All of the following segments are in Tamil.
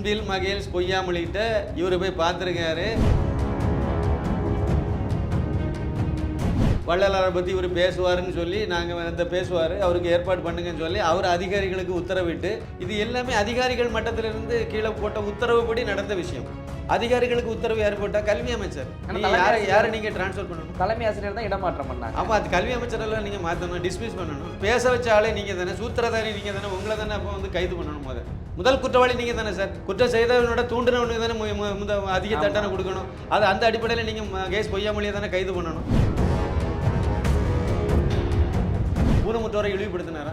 அன்பில் மகேஷ் பொய்யாமொழிகிட்ட இவர் போய் பார்த்துருக்காரு. வள்ளலாரை பற்றி இவர் பேசுவாருன்னு சொல்லி நாங்கள் பேசுவார், அவருக்கு ஏற்பாடு பண்ணுங்கன்னு சொல்லி அவர் அதிகாரிகளுக்கு உத்தரவிட்டு, இது எல்லாமே அதிகாரிகள் மட்டத்திலிருந்து கீழே போட்ட உத்தரவுப்படி நடந்த விஷயம். அதிகாரிகளுக்கு உத்தரவு யார் போட்டால்? கல்வி அமைச்சர். யாரை நீங்கள் டிரான்ஸ்ஃபர் பண்ணணும்? தலைமை ஆசிரியர் தான் இடமாற்றம் பண்ணாங்க. அப்போ அது கல்வி அமைச்சரெல்லாம் நீங்கள் மாற்றணும், டிஸ்மிஸ் பண்ணணும். பேச வச்சாலே நீங்கள் தானே, சூத்திரதாரி நீங்கள் தானே, உங்களை தானே அப்போ கைது பண்ணணும். முதல் குற்றவாளி நீங்கள் தானே சார். குற்றம் செய்தவனோட தூண்டினவனுக்கு தானே அதிக தண்டனை கொடுக்கணும். அது அந்த அடிப்படையில் நீங்கள் மகேஷ் பொய்யாமொழியை தானே கைது பண்ணணும். ஊனமுற்றோரை இழிவுபடுத்தினாரா?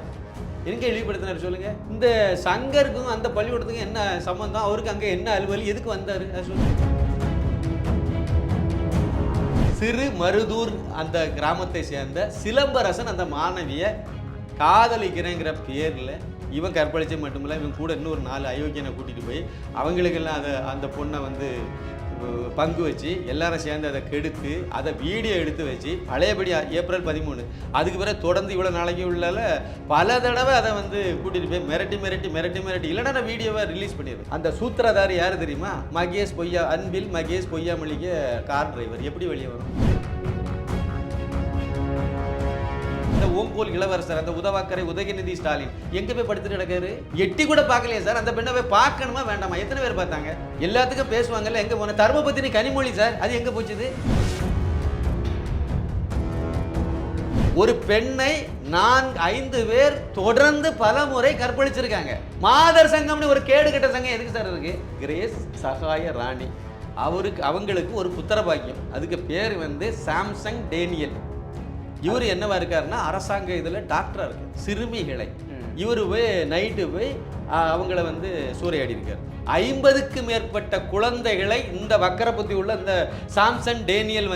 எங்கே இழிவுபடுத்தினார் சொல்லுங்க. இந்த சங்கருக்கும் அந்த பள்ளிக்கூடத்துக்கும் என்ன சம்பந்தம்? அவருக்கு அங்கே என்ன அலுவலி, எதுக்கு வந்தாரு சொல்லுங்க. சிறு மருதூர் அந்த கிராமத்தை சேர்ந்த சிலம்பரசன் அந்த மாணவியை காதலிக்கிறேங்கிற பேரில் இவன் கற்பழிச்ச மட்டுமில்ல, இவன் கூட இன்னும் ஒரு 4 அயோக்கியனை கூட்டிகிட்டு போய் அவங்களுக்கெல்லாம் அந்த பொண்ணை பங்கு வச்சு எல்லாரும் சேர்ந்து அதை கெடுத்து அதை வீடியோ எடுத்து வச்சு பழையபடி ஏப்ரல் 13 அதுக்கு பிறகு தொடர்ந்து இவ்வளோ நாளைக்கு உள்ளால பல தடவை அதை கூட்டிகிட்டு போய் மிரட்டி இல்லைன்னா வீடியோவை ரிலீஸ் பண்ணிடுது. அந்த சூத்திரதாரி யார் தெரியுமா? Anbil Mahesh பொய்யாமொழிக்கு car driver. எப்படி வெளியே வரும்? இந்த ஓங்கோல் இளவரசர், அந்த உதவாக்கரை உதயநிதி ஸ்டாலின் எங்க போய் படுத்துட்டு கிடக்காரு? எட்டி கூட பார்க்கலையே சார். அந்த பெண்ணை போய் பார்க்கணுமா வேண்டாமா? எத்தனை பேர் பார்த்தாங்க? எல்லாத்துக்கும் பேசுவாங்கல்ல, எங்க போன? தர்மபத்தினி கனிமொழி சார், அது எங்க போச்சுது? ஒரு பெண்ணை 4-5 பேர் தொடர்ந்து பல முறை கற்பழிச்சிருக்காங்க. மாதர் சங்கம்னு ஒரு கேடு கட்ட சங்கம் எதுக்கு சார் இருக்கு? கிரேஸ் சகாய ராணி அவங்களுக்கு ஒரு புத்திர பாக்கியம். அதுக்கு பேர் சாம்சங் டேனியல். இவர் என்னவா இருக்காருன்னா அரசாங்க இதில் டாக்டராக இருக்கு. சிறுமிகளை இவர் போய் நைட்டு போய் அவங்கள சூறையாடி இருக்கார். 50க்கு மேற்பட்ட குழந்தைகளை இந்த வக்கரபுத்தி உள்ள இந்த சாம்சன் டேனியல்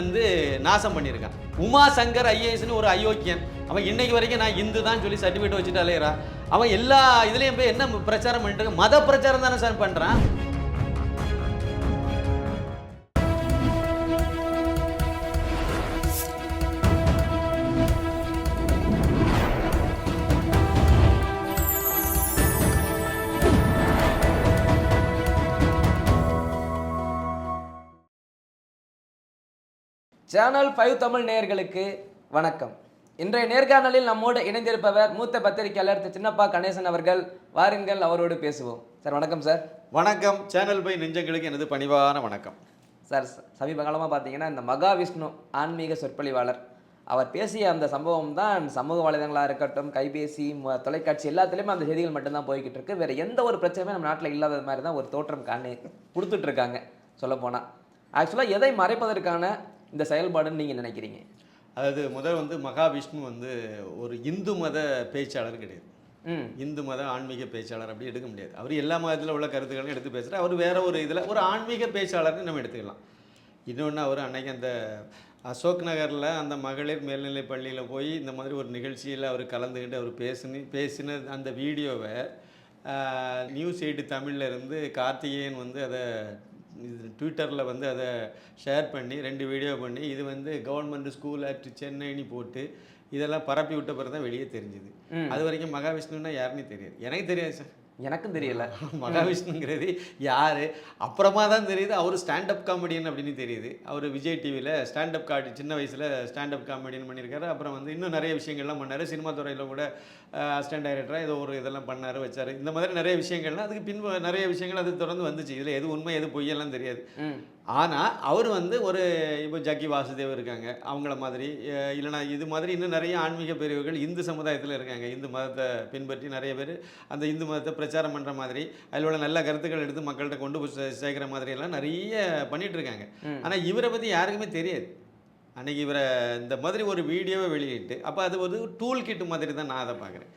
நாசம் பண்ணியிருக்கான். உமா சங்கர் ஐஏஎஸ்னு ஒரு அயோக்கியன். அவன் இன்னைக்கு வரைக்கும் நான் இந்து தான் சொல்லி சர்டிஃபிகேட் வச்சுட்டு அலையிறான். அவன் எல்லா இதுலேயும் போய் என்ன பிரச்சாரம் பண்ணிட்டு இருக்கான்? மத பிரச்சாரம் தானே சார் பண்ணுறான். சேனல் 5 தமிழ் நேயர்களுக்கு வணக்கம். இன்றைய நேர்காணலில் நம்மோடு இணைந்திருப்பவர் மூத்த பத்திரிகையாளர் சின்னப்பா கணேசன் அவர்கள். வாருங்கள், அவரோடு பேசுவோம். சார் வணக்கம். சார் வணக்கம். சேனல் 5 நெஞ்சங்களுக்கு எனது பணிவான வணக்கம். சார், சமீப காலமாக பார்த்தீங்கன்னா இந்த மகாவிஷ்ணு ஆன்மீக சொற்பொழிவாளர் அவர் பேசிய அந்த சம்பவம் தான் சமூக வலைதளங்களாக இருக்கட்டும், கைபேசி, தொலைக்காட்சி எல்லாத்துலேயுமே அந்த செய்திகள் மட்டும்தான் போய்கிட்டு இருக்கு. வேறு எந்த ஒரு பிரச்சனையுமே நம்ம நாட்டில் இல்லாத மாதிரி தான் ஒரு தோற்றம் கொடுத்துட்ருக்காங்க சொல்லப்போனால். ஆக்சுவலாக எதை மறைப்பதற்கான இந்த செயல்பாடுன்னு நீங்கள் நினைக்கிறீங்க? அதாவது முதல் மகாவிஷ்ணு ஒரு இந்து மத பேச்சாளர் கிடையாது. இந்து மத ஆன்மீக பேச்சாளர் அப்படி எடுக்க முடியாது. அவர் எல்லா மதத்தில் உள்ள கருத்துக்களையும் எடுத்து பேசுகிறார். அவர் வேற ஒரு இதில் ஒரு ஆன்மீக பேச்சாளர்னு நம்ம எடுத்துக்கலாம். இன்னொன்று, அவர் அன்னைக்கு அந்த அசோக் நகரில் அந்த மகளிர் மேல்நிலை பள்ளியில் போய் இந்த மாதிரி ஒரு நிகழ்ச்சியில் அவர் கலந்துக்கிட்டு அவர் பேசின அந்த வீடியோவை நியூஸ் 8 தமிழில் இருந்து கார்த்திகேயன் அதை ட்விட்டரில் அதை ஷேர் பண்ணி 2 வீடியோ பண்ணி இது கவர்மெண்ட் ஸ்கூல் அட் சென்னைன்னு போட்டு இதெல்லாம் பரப்பி விட்ட பிறகு தான் வெளியே தெரிஞ்சுது. அது வரைக்கும் மகாவிஷ்ணுன்னா யாருன்னு தெரியாது. எனக்கு தெரியாது சார். எனக்கும் தெரியல மகாவிஷ்ணுங்கிறது யார். அப்புறமா தான் தெரியுது அவர் ஸ்டாண்டப் காமெடியன் அப்படின்னு தெரியுது. அவர் விஜய் டிவியில் ஸ்டாண்டப் சின்ன வயசில் ஸ்டாண்டப் காமெடியன் பண்ணியிருக்காரு. அப்புறம் இன்னும் நிறைய விஷயங்கள்லாம் பண்ணார். சினிமா துறையில் கூட அசிஸ்டன்ட் டைரக்டராக ஏதோ ஒரு இதெல்லாம் பண்ணார், வச்சார். இந்த மாதிரி நிறைய விஷயங்கள்லாம் அதுக்கு பின்பு நிறைய விஷயங்கள் அது தொடர்ந்து வந்துச்சு. இதில் எது உண்மை எது பொய்யெல்லாம் தெரியாது. ஆனால் அவர் ஒரு இப்போ ஜக்கி வாசுதேவ் இருக்காங்க, அவங்கள மாதிரி இல்லைனா இது மாதிரி இன்னும் நிறைய ஆன்மீக பிரிவுகள் இந்து சமுதாயத்தில் இருக்காங்க. இந்து மதத்தை பின்பற்றி நிறைய பேர் அந்த இந்து மதத்தை பிரச்சாரம் பண்ணுற மாதிரி அதில் உள்ள நல்ல கருத்துக்கள் எடுத்து மக்கள்கிட்ட கொண்டு போய் சேர்க்குற மாதிரியெல்லாம் நிறைய பண்ணிகிட்ருக்காங்க. ஆனால் இவரை பற்றி யாருக்குமே தெரியாது. அன்றைக்கி இவரை இந்த மாதிரி ஒரு வீடியோவை வெளியிட்டு அப்போ அது ஒரு டூல் கிட்டு மாதிரி தான் நான் அதை பார்க்குறேன்.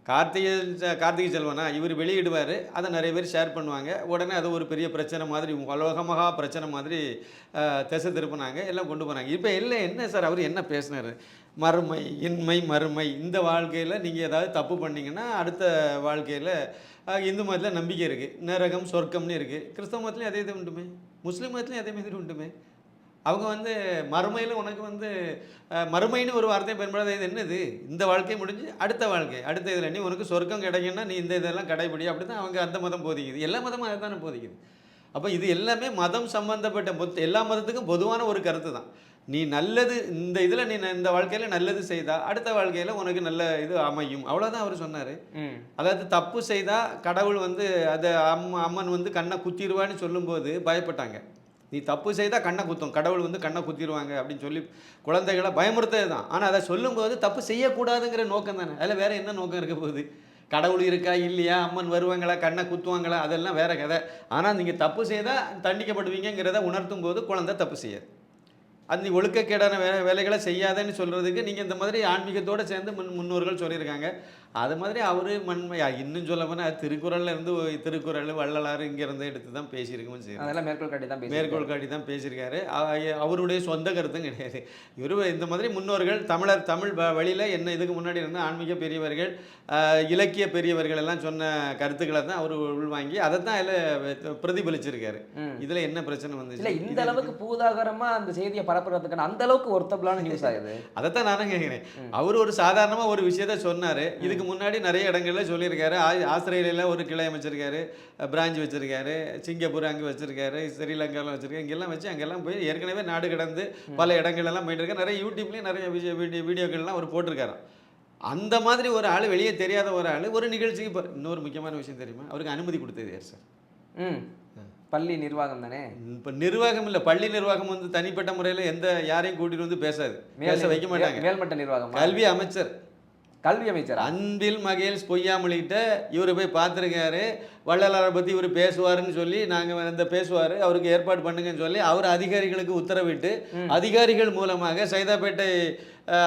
கார்த்திகை செல்வனா இவர் வெளியிடுவார், அதை நிறைய பேர் ஷேர் பண்ணுவாங்க. உடனே அது ஒரு பெரிய பிரச்சனை மாதிரி, உலகமகா பிரச்சனை மாதிரி திசை திருப்பினாங்க, எல்லாம் கொண்டு போனாங்க. இப்போ என்ன சார் அவர் என்ன பேசினார்? மறுமை, இன்மை, மறுமை. இந்த வாழ்க்கையில் நீங்கள் ஏதாவது தப்பு பண்ணிங்கன்னா அடுத்த வாழ்க்கையில் இந்து மதத்தில் நம்பிக்கை இருக்குது, நரகம் சொர்க்கம்னு இருக்குது. கிறிஸ்தவ மதத்துலையும் அதே இது உண்டுமே, முஸ்லீம் மதத்துலையும் அதே மாதிரி உண்டுமே. அவங்க வந்து மறுமையில் உனக்கு வந்து மறுமைன்னு ஒரு வார்த்தையை பயன்படாத, இது என்னது, இந்த வாழ்க்கை முடிஞ்சு அடுத்த வாழ்க்கை, அடுத்த இதில் நீ உனக்கு சொர்க்கம் கிடைக்குன்னா நீ இந்த இதெல்லாம் கடைபிடி, அப்படி தான் அவங்க அந்த மதம் போதிக்குது. எல்லா மதமும் அதை தானே போதிக்குது. அப்போ இது எல்லாமே மதம் சம்பந்தப்பட்ட எல்லா மதத்துக்கும் பொதுவான ஒரு கருத்து தான். நீ நல்லது இந்த இதில் நீ இந்த வாழ்க்கையில் நல்லது செய்தால் அடுத்த வாழ்க்கையில் உனக்கு நல்ல இது அமையும், அவ்வளோதான் அவர் சொன்னார். அதாவது தப்பு செய்தால் கடவுள் வந்து அதை அம்மன் வந்து கண்ணை குத்திடுவான்னு சொல்லும்போது பயப்பட்டாங்க. நீ தப்பு செய்தால் கண்ணை குத்தும், கடவுள் வந்து கண்ணை குத்திடுவாங்க அப்படின்னு சொல்லி குழந்தைகளை பயமுறுத்தது தான். ஆனால் அதை சொல்லும்போது தப்பு செய்யக்கூடாதுங்கிற நோக்கம் தானே, அதில் வேறு என்ன நோக்கம் இருக்க போகுது? கடவுள் இருக்கா இல்லையா, அம்மன் வருவாங்களா, கண்ணை குத்துவாங்களா, அதெல்லாம் வேற கதை. ஆனால் நீங்கள் தப்பு செய்தால் தண்டிக்கப்படுவீங்கிறத உணர்த்தும் போது குழந்தை தப்பு செய்யாது. அது நீ ஒழுக்கக்கேடான வேலைகளை செய்யாதேன்னு சொல்கிறதுக்கு நீங்கள் இந்த மாதிரி ஆன்மீகத்தோடு சேர்ந்து முன்னோர்கள் சொல்லியிருக்காங்க. அது மாதிரி அவர் இன்னும் சொல்ல போனால் திருக்குறளில் இருந்து திருக்குறள் வள்ளலார் இங்கேருந்து எடுத்து தான் பேசியிருக்கோம். சரி, அதெல்லாம் மேற்கோள் காட்டி தான் பேசியிருக்காரு. அவருடைய சொந்த கருத்தும் கிடையாது. இவர் இந்த மாதிரி முன்னோர்கள் தமிழ் வழியில் என்ன இதுக்கு முன்னாடி இருந்த ஆன்மீக பெரியவர்கள் இலக்கிய பெரியவர்கள் எல்லாம் சொன்ன கருத்துக்களை தான் அவர் உள்வாங்கி அதை தான் அதில் பிரதிபலிச்சிருக்காரு. இதில் என்ன பிரச்சனை வந்துச்சு? இல்லை, இந்த அளவுக்கு பூதாகரமாக அந்த செய்தியை பரப்புறதுக்கான அந்த அளவுக்கு ஒர்த்தபிளான நியூஸ் ஆகுது. அதைத்தான் நானும் கேட்குறேன். அவர் ஒரு சாதாரணமாக ஒரு விஷயத்த சொன்னார். இதுக்கு முன்னாடி நிறைய இடங்கள்ல சொல்லியிருக்காரு. ஆஸ்திரேலியாவில் ஒரு கிளை அமைச்சிருக்காரு, பிரான்ச் வச்சிருக்காரு, சிங்கப்பூர் அங்கே வச்சிருக்காரு, ஸ்ரீலங்காவில் வச்சிருக்காரு. இங்கெல்லாம் வச்சு அங்கெல்லாம் போய் ஏற்கனவே நாடு கடந்து பல இடங்கள்லாம் போயிட்டு இருக்காரு. நிறைய யூடியூப்லேயும் நிறைய வீடியோக்கள்லாம் அவர் போட்டிருக்காரு. அந்த மாதிரி ஒரு ஆள், வெளியே தெரியாத ஒரு ஆள் ஒரு நிகழ்ச்சிக்கு இப்போ இன்னொரு முக்கியமான விஷயம் தெரியுமா, அவருக்கு அனுமதி கொடுத்தது யார் சார்? பள்ளி நிர்வாகம் தானே. இப்போ நிர்வாகம் இல்லை, பள்ளி நிர்வாகம் வந்து தனிப்பட்ட முறையில் யாரையும் கூட்டிட்டு வந்து பேச வைக்க மாட்டாங்க. மேல்மட்ட நிர்வாகம், கல்வி அமைச்சர் அன்பில் மகேஷ் பொய்யாமொழிகிட்ட இவர் போய் பார்த்துருக்காரு. வள்ளலாரை பற்றி இவர் பேசுவாருன்னு சொல்லி நாங்கள் பேசுவார், அவருக்கு ஏற்பாடு பண்ணுங்கன்னு சொல்லி அவர் அதிகாரிகளுக்கு உத்தரவிட்டு அதிகாரிகள் மூலமாக சைதாப்பேட்டை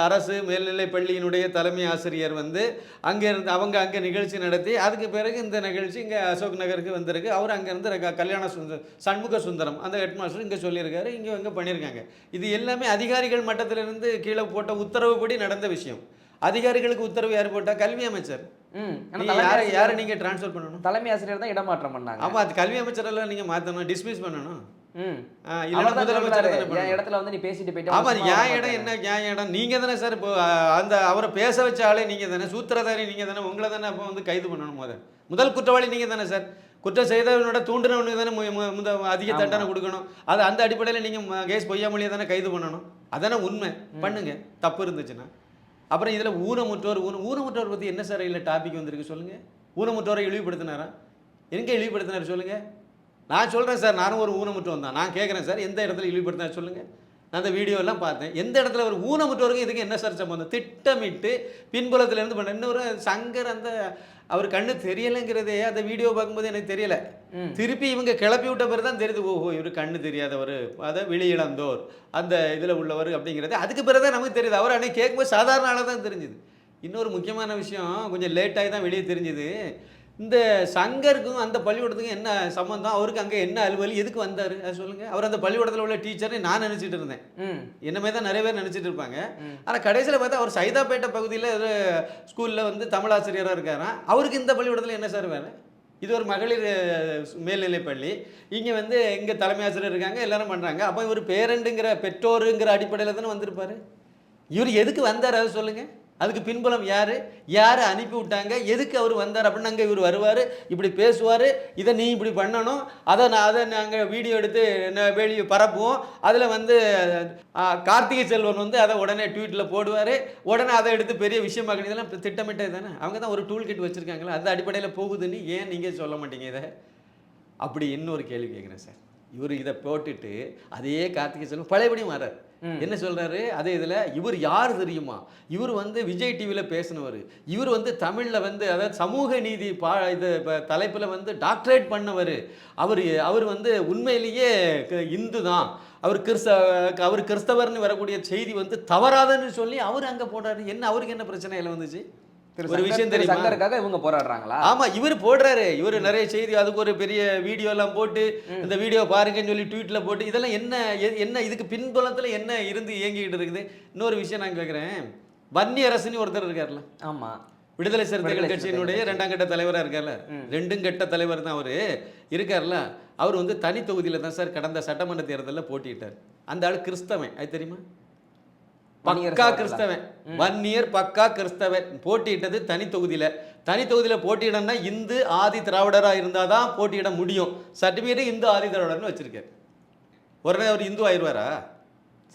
அரசு மேல்நிலை பள்ளியினுடைய தலைமை ஆசிரியர் வந்து அங்கேருந்து அங்கே நிகழ்ச்சி நடத்தி அதுக்கு பிறகு இந்த நிகழ்ச்சி இங்கே அசோக் நகருக்கு வந்திருக்கு. அவர் அங்கேருந்து கல்யாண சண்முக சுந்தரம் அந்த ஹெட் மாஸ்டர் இங்கே சொல்லியிருக்காரு, இங்கே பண்ணியிருக்காங்க. இது எல்லாமே அதிகாரிகள் மட்டத்திலிருந்து கீழே போட்ட உத்தரவுப்படி நடந்த விஷயம். அதிகாரிகளுக்கு உத்தரவு யார் போட்டா? கல்வி அமைச்சர். யாரை நீங்க டிரான்ஸ்ஃபர் பண்ணணும்? தலைமை ஆசிரியர் தான் இடமாற்றம் பண்ணாங்க. ஆமா, அது கல்வி அமைச்சர் எல்லாம் நீங்க மாத்தணும், டிஸ்மிஸ் பண்ணணும். இடத்துல வந்து நீ பேசிட்டு போயிட்டு. ஆமா, என் இடம் என்ன, என் இடம் நீங்க தானே சார். இப்போ அந்த அவரை பேச வச்சாலே நீங்க தானே, சூத்திரதாரி நீங்க தானே, உங்களை தானே அப்போ வந்து கைது பண்ணணும். முதல் குற்றவாளி நீங்க தானே சார். குற்றம் செய்தவனோட தூண்டுறவனுக்கு தானே அதிக தண்டனை கொடுக்கணும். அது அந்த அடிப்படையில் நீங்க கேஸ் பொய்யாமொழியை தானே கைது பண்ணணும். அதானே உண்மை. பண்ணுங்க, தப்பு இருந்துச்சுன்னா. அப்புறம் இதில் ஊனமுற்றோர் பற்றி என்ன சார் இல்லை டாபிக் வந்திருக்கு சொல்லுங்கள். ஊனமுற்றோரை இழிவுபடுத்தினாரா? எங்கே இழிவுபடுத்தினார் சொல்லுங்கள். நான் சொல்கிறேன் சார், நானும் ஒரு ஊனமுற்றோன் தான். நான் கேட்குறேன் சார், எந்த இடத்துல இழிவுபடுத்தினார் சொல்லுங்கள். நான் அந்த வீடியோலாம் பார்த்தேன். எந்த இடத்துல ஒரு ஊனமுற்றோருக்கு இதுக்கு என்ன சார் சம்பந்தம்? திட்டமிட்டு பின்புலத்திலேருந்து பண்ண இன்னொரு சங்கர் அந்த அவர் கண்ணு தெரியலைங்கிறதே அந்த வீடியோ பார்க்கும்போது எனக்கு தெரியலை. திருப்பி இவங்க கிளப்பி விட்ட பிறகு தான் தெரியுது, ஓஹோ இவர் கண்ணு தெரியாதவர், அதை வெளி இழந்தோர் அந்த இதில் உள்ளவர் அப்படிங்கிறது அதுக்கு பிறகு தான் நமக்கு தெரியுது. அவர் அன்னைக்கு கேட்கும்போது சாதாரண ஆளாக தான் தெரிஞ்சுது. இன்னொரு முக்கியமான விஷயம் கொஞ்சம் லேட்டாகி தான் வெளியே தெரிஞ்சுது. இந்த சங்கருக்கும் அந்த பள்ளிக்கூடத்துக்கும் என்ன சம்பந்தம், அவருக்கு அங்கே என்ன அலுவலி, எதுக்கு வந்தார் அது சொல்லுங்கள். அவர் அந்த பள்ளிக்கூடத்தில் உள்ள டீச்சர்னு நான் நினச்சிட்டு இருந்தேன். என்னமே தான் நிறைய பேர் நினச்சிட்டு இருப்பாங்க. ஆனால் கடைசியில் பார்த்தா அவர் சைதாப்பேட்டை பகுதியில் ஒரு ஸ்கூலில் வந்து தமிழாசிரியராக இருக்காராம். அவருக்கு இந்த பள்ளிக்கூடத்தில் என்ன சார் வேலை? இது ஒரு மகளிர் மேல்நிலை பள்ளி. இங்கே வந்து இங்கே தலைமை ஆசிரியர் இருக்காங்க, எல்லாரும் பண்ணுறாங்க. அப்போ இவர் பேரண்டுங்கிற பெற்றோருங்கிற அடிப்படையில் தானே வந்திருப்பார். இவர் எதுக்கு வந்தார் அது சொல்லுங்கள். அதுக்கு பின்புலம் யார் அனுப்பி விட்டாங்க, எதுக்கு அவர் வந்தார் அப்படின்னு அங்கே இவர் வருவார், இப்படி பேசுவார், இதை நீ இப்படி பண்ணணும், அதை நாங்கள் வீடியோ எடுத்து வெளியே பரப்புவோம். அதில் வந்து கார்த்திகை செல்வன் வந்து அதை உடனே ட்வீட்டில் போடுவார், உடனே அதை எடுத்து பெரிய விஷயமாக்கணும். இதெல்லாம் திட்டமிட்டது தானே. அவங்க தான் ஒரு டூல் கிட் வச்சுருக்காங்களா, அந்த அடிப்படையில் போகுதுன்னு ஏன் நீங்கள் சொல்ல மாட்டீங்க இதை? அப்படி இன்னொரு கேள்வி கேட்குறேன் சார். இவர் இதை போட்டுட்டு அதே கார்த்திகை செல்வன் பழையபடியும் வர்றார். என்ன சொல்றாரு அதே இதில், இவர் யார் தெரியுமா, இவர் வந்து விஜய் டிவியில் பேசினவர், இவர் வந்து தமிழில் வந்து அதாவது சமூக நீதி இது தலைப்பில் வந்து டாக்டரேட் பண்ணவர், அவர் வந்து உண்மையிலேயே இந்து தான், அவர் கிறிஸ்தவர்னு வரக்கூடிய செய்தி வந்து தவறாதுன்னு சொல்லி அவர் அங்கே போடுறாரு. என்ன அவருக்கு என்ன பிரச்சனையில் வந்துச்சு? ஒரு விஷயம் தெரியுமா, சங்கருக்காக இவங்க போராடுறாங்களா? ஆமா, இவர் போடுறாரு. இவர் நிறைய செய்தி அதுக்கு ஒரு பெரிய வீடியோ எல்லாம் போட்டு இந்த வீடியோ பாருங்கன்னு சொல்லி ட்வீட்ல போட்டு இதெல்லாம் என்ன இதுக்கு பின்புலத்துல என்ன இருந்து இயங்கிக்கிட்டு இருக்குது? இன்னொரு விஷயம் நான் கேட்குறேன். வன்னி அரசுன்னு ஒருத்தர் இருக்காருல்ல, ஆமா, விடுதலை சிறுத்தைகள் கட்சியினுடைய 2ஆம் கட்ட தலைவராக இருக்கார்ல, 2ம் கட்ட தலைவர் தான் அவரு இருக்கார்ல. அவர் வந்து தனி தொகுதியில் தான் சார் கடந்த சட்டமன்ற தேர்தலில் போட்டிட்டார். அந்த ஆள் கிறிஸ்தவன், அது தெரியுமா? பக்கா கிறிஸ்தவன், வன்னியர் பக்கா கிறிஸ்தவன். போட்டியிட்டது தனி தொகுதியில் போட்டியிடணும்னா இந்து ஆதி திராவிடராக இருந்தால் தான் போட்டியிட முடியும். சர்டிஃபிகேட் இந்து ஆதி திராவிடர்னு வச்சிருக்காரு. உடனே அவர் இந்து ஆயிடுவாரா?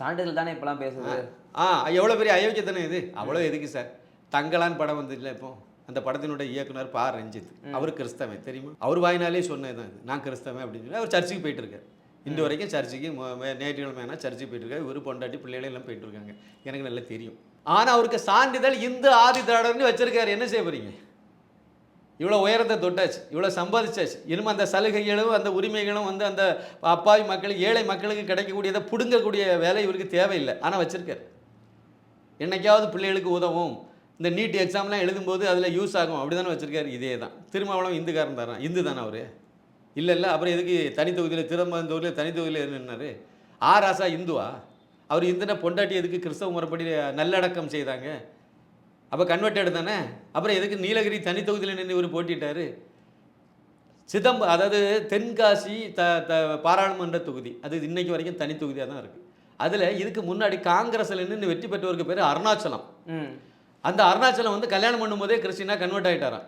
சான்றிதழ் தானே இப்பெல்லாம் பேசுது. எவ்வளோ பெரிய அயோக்கியத்தனம் இது. அவ்வளோ எதுக்கு சார்? தங்கலான் படம் வந்து இல்லை இப்போ, அந்த படத்தினுடைய இயக்குனர் பா ரஞ்சித், அவர் கிறிஸ்தவன் தெரியுமா? அவர் வாயினாலே சொன்னதுதான் இது, நான் கிறிஸ்தவன் அப்படின்னு சொல்லி. அவர் சர்ச்சுக்கு போயிட்டு இருக்காரு. இன்று வரைக்கும் சர்ச்சுக்கு ஞாயிற்றுக்கிழமைனா சர்ச்சுக்கு போயிட்டு இருக்காரு. இவரு பொண்டாட்டி பிள்ளைகளும் எல்லாம் போயிட்டு இருக்காங்க. எனக்கு நல்லா தெரியும். ஆனால் அவருக்கு சான்றிதழ் இந்து ஆதி திராவிடர்னு வச்சிருக்காரு. என்ன செய்ய போறீங்க? இவ்வளோ உயரத்தை தொட்டாச்சு, இவ்வளோ சம்பாதிச்சாச்சு. இனிமே அந்த சலுகைகளும் அந்த உரிமைகளும் வந்து அந்த அப்பாவி மக்களுக்கு, ஏழை மக்களுக்கு கிடைக்கக்கூடியதை பிடுங்கக்கூடிய வேலை இவருக்கு தேவையில்லை. ஆனால் வச்சிருக்காரு. என்னைக்காவது பிள்ளைகளுக்கு உதவும், இந்த நீட் எக்ஸாம்லாம் எழுதும்போது அதில் யூஸ் ஆகும், அப்படி தானே வச்சுருக்காரு. இதே தான். திருமாவளவன் இந்துக்காரன் தானே, இந்து தானே அவர்? இல்லை அப்புறம் எதுக்கு தனி தொகுதியில் திரும்பந்தூரில் தனி தொகுதியில் நின்னார்? ராசா இந்துவா? அவர் இந்துனா பொண்டாட்டி எதுக்கு கிறிஸ்தவ முறைப்படி நல்லடக்கம் செய்தாங்க? அப்போ கன்வெர்ட்டட் தானே. அப்புறம் எதுக்கு நீலகிரி தனி தொகுதியில் நின்று இவர் போட்டிட்டார்? அதாவது தென்காசி பாராளுமன்ற தொகுதி, அது இன்னைக்கு வரைக்கும் தனி தொகுதியாக தான் இருக்குது. அதில் இதுக்கு முன்னாடி காங்கிரஸில் நின்று வெற்றி பெற்றவருக்கு பேர் அருணாச்சலம். அந்த அருணாச்சலம் வந்து கல்யாணம் பண்ணும்போதே கிறிஸ்டினாக கன்வெர்ட் ஆகிட்டாராம்.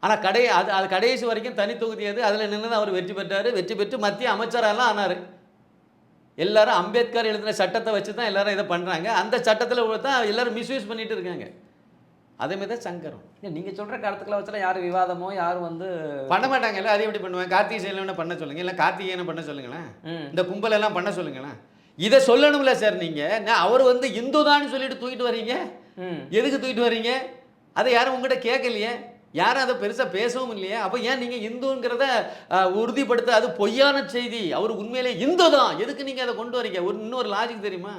ஆனால் அது கடைசி வரைக்கும் தனி தொகுதி அது. அதில் நின்று அவர் வெற்றி பெற்றார். வெற்றி பெற்று மத்திய அமைச்சரெல்லாம் ஆனார். எல்லாரும் அம்பேத்கர் எழுதின சட்டத்தை வச்சு தான் எல்லாரும் இதை பண்ணுறாங்க. அந்த சட்டத்தில் தான் எல்லாரும் மிஸ்யூஸ் பண்ணிட்டு இருக்காங்க. அதேமாதிரி தான் சங்கரம். நீங்கள் சொல்கிற கருத்துக்களை வச்சுலாம் யாரும் விவாதமோ யாரும் வந்து பண்ண மாட்டாங்கல்ல. அது எப்படி பண்ணுவேன்? கார்த்திகை செயலனை பண்ண சொல்லுங்கள், இல்லை கார்த்திகேயனை பண்ண சொல்லுங்களேன், இந்த கும்பலெல்லாம் பண்ண சொல்லுங்களேன். இதை சொல்லணும்ல சார். நீங்கள் அவர் வந்து இந்து தான் சொல்லிட்டு தூக்கிட்டு வர்றீங்க. எதுக்கு தூக்கிட்டு வர்றீங்க? அதை யாரும் உங்கள்கிட்ட கேட்கலையே, யாரும் அதை பெருசாக பேசவும் இல்லையே. அப்போ ஏன் நீங்கள் இந்துங்கிறத உறுதிப்படுத்த? அது பொய்யான செய்தி. அவர் உண்மையிலே இந்து தான், எதுக்கு நீங்கள் அதை கொண்டு வரீங்க? இன்னொரு லாஜிக் தெரியுமா?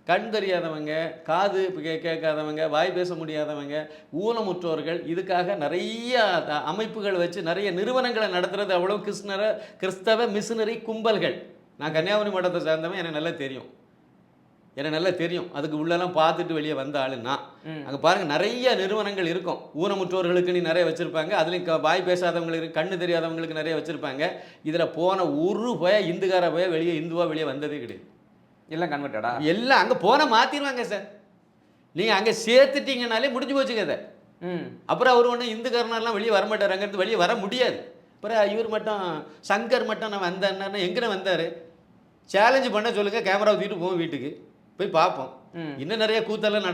கண் தெரியாதவங்க, காது கேட்காதவங்க, வாய் பேச முடியாதவங்க, ஊனமுற்றோர்கள், இதுக்காக நிறைய அமைப்புகள் வச்சு நிறைய நிறுவனங்களை நடத்துறது அவ்வளோ கிறிஸ்தவ மிஷினரி கும்பல்கள். நான் கன்னியாகுமரி மாவட்டத்தை சார்ந்தவன், எனக்கு நல்லா தெரியும். அதுக்கு உள்ளெல்லாம் பார்த்துட்டு வெளியே வந்த ஆளுன்னா அங்கே பாருங்கள், நிறைய நிறுவனங்கள் இருக்கும். ஊனமுற்றோர்களுக்கு நிறைய வச்சுருப்பாங்க. அதுலேயும் வாய் பேசாதவங்களுக்கு, கண்ணு தெரியாதவங்களுக்கு நிறைய வச்சுருப்பாங்க. இதில் போன ஒரு இந்துக்கார வெளியே இந்துவாக வெளியே வந்ததே கிடையாது. எல்லாம் கன்வெர்ட்டடா, எல்லாம் அங்கே போனால் மாற்றிடுவாங்க சார். நீங்கள் அங்கே சேர்த்துட்டீங்கனாலே முடிஞ்சு போச்சுங்க அதை. அப்புறம் அவர் ஒன்றும் இந்துக்காரனெல்லாம் வெளியே வரமாட்டார், அங்கேருந்து வெளியே வர முடியாது. அப்புறம் இவர் மட்டும் சங்கர் மட்டும் நான் வந்தேன்னா எங்கே வந்தார்? சேலஞ்சு பண்ண சொல்லுங்கள், கேமரா தூக்கிட்டு போவோம், வீட்டுக்கு போய் பார்ப்போம். இன்னும் நிறைய கூத்தெல்லாம்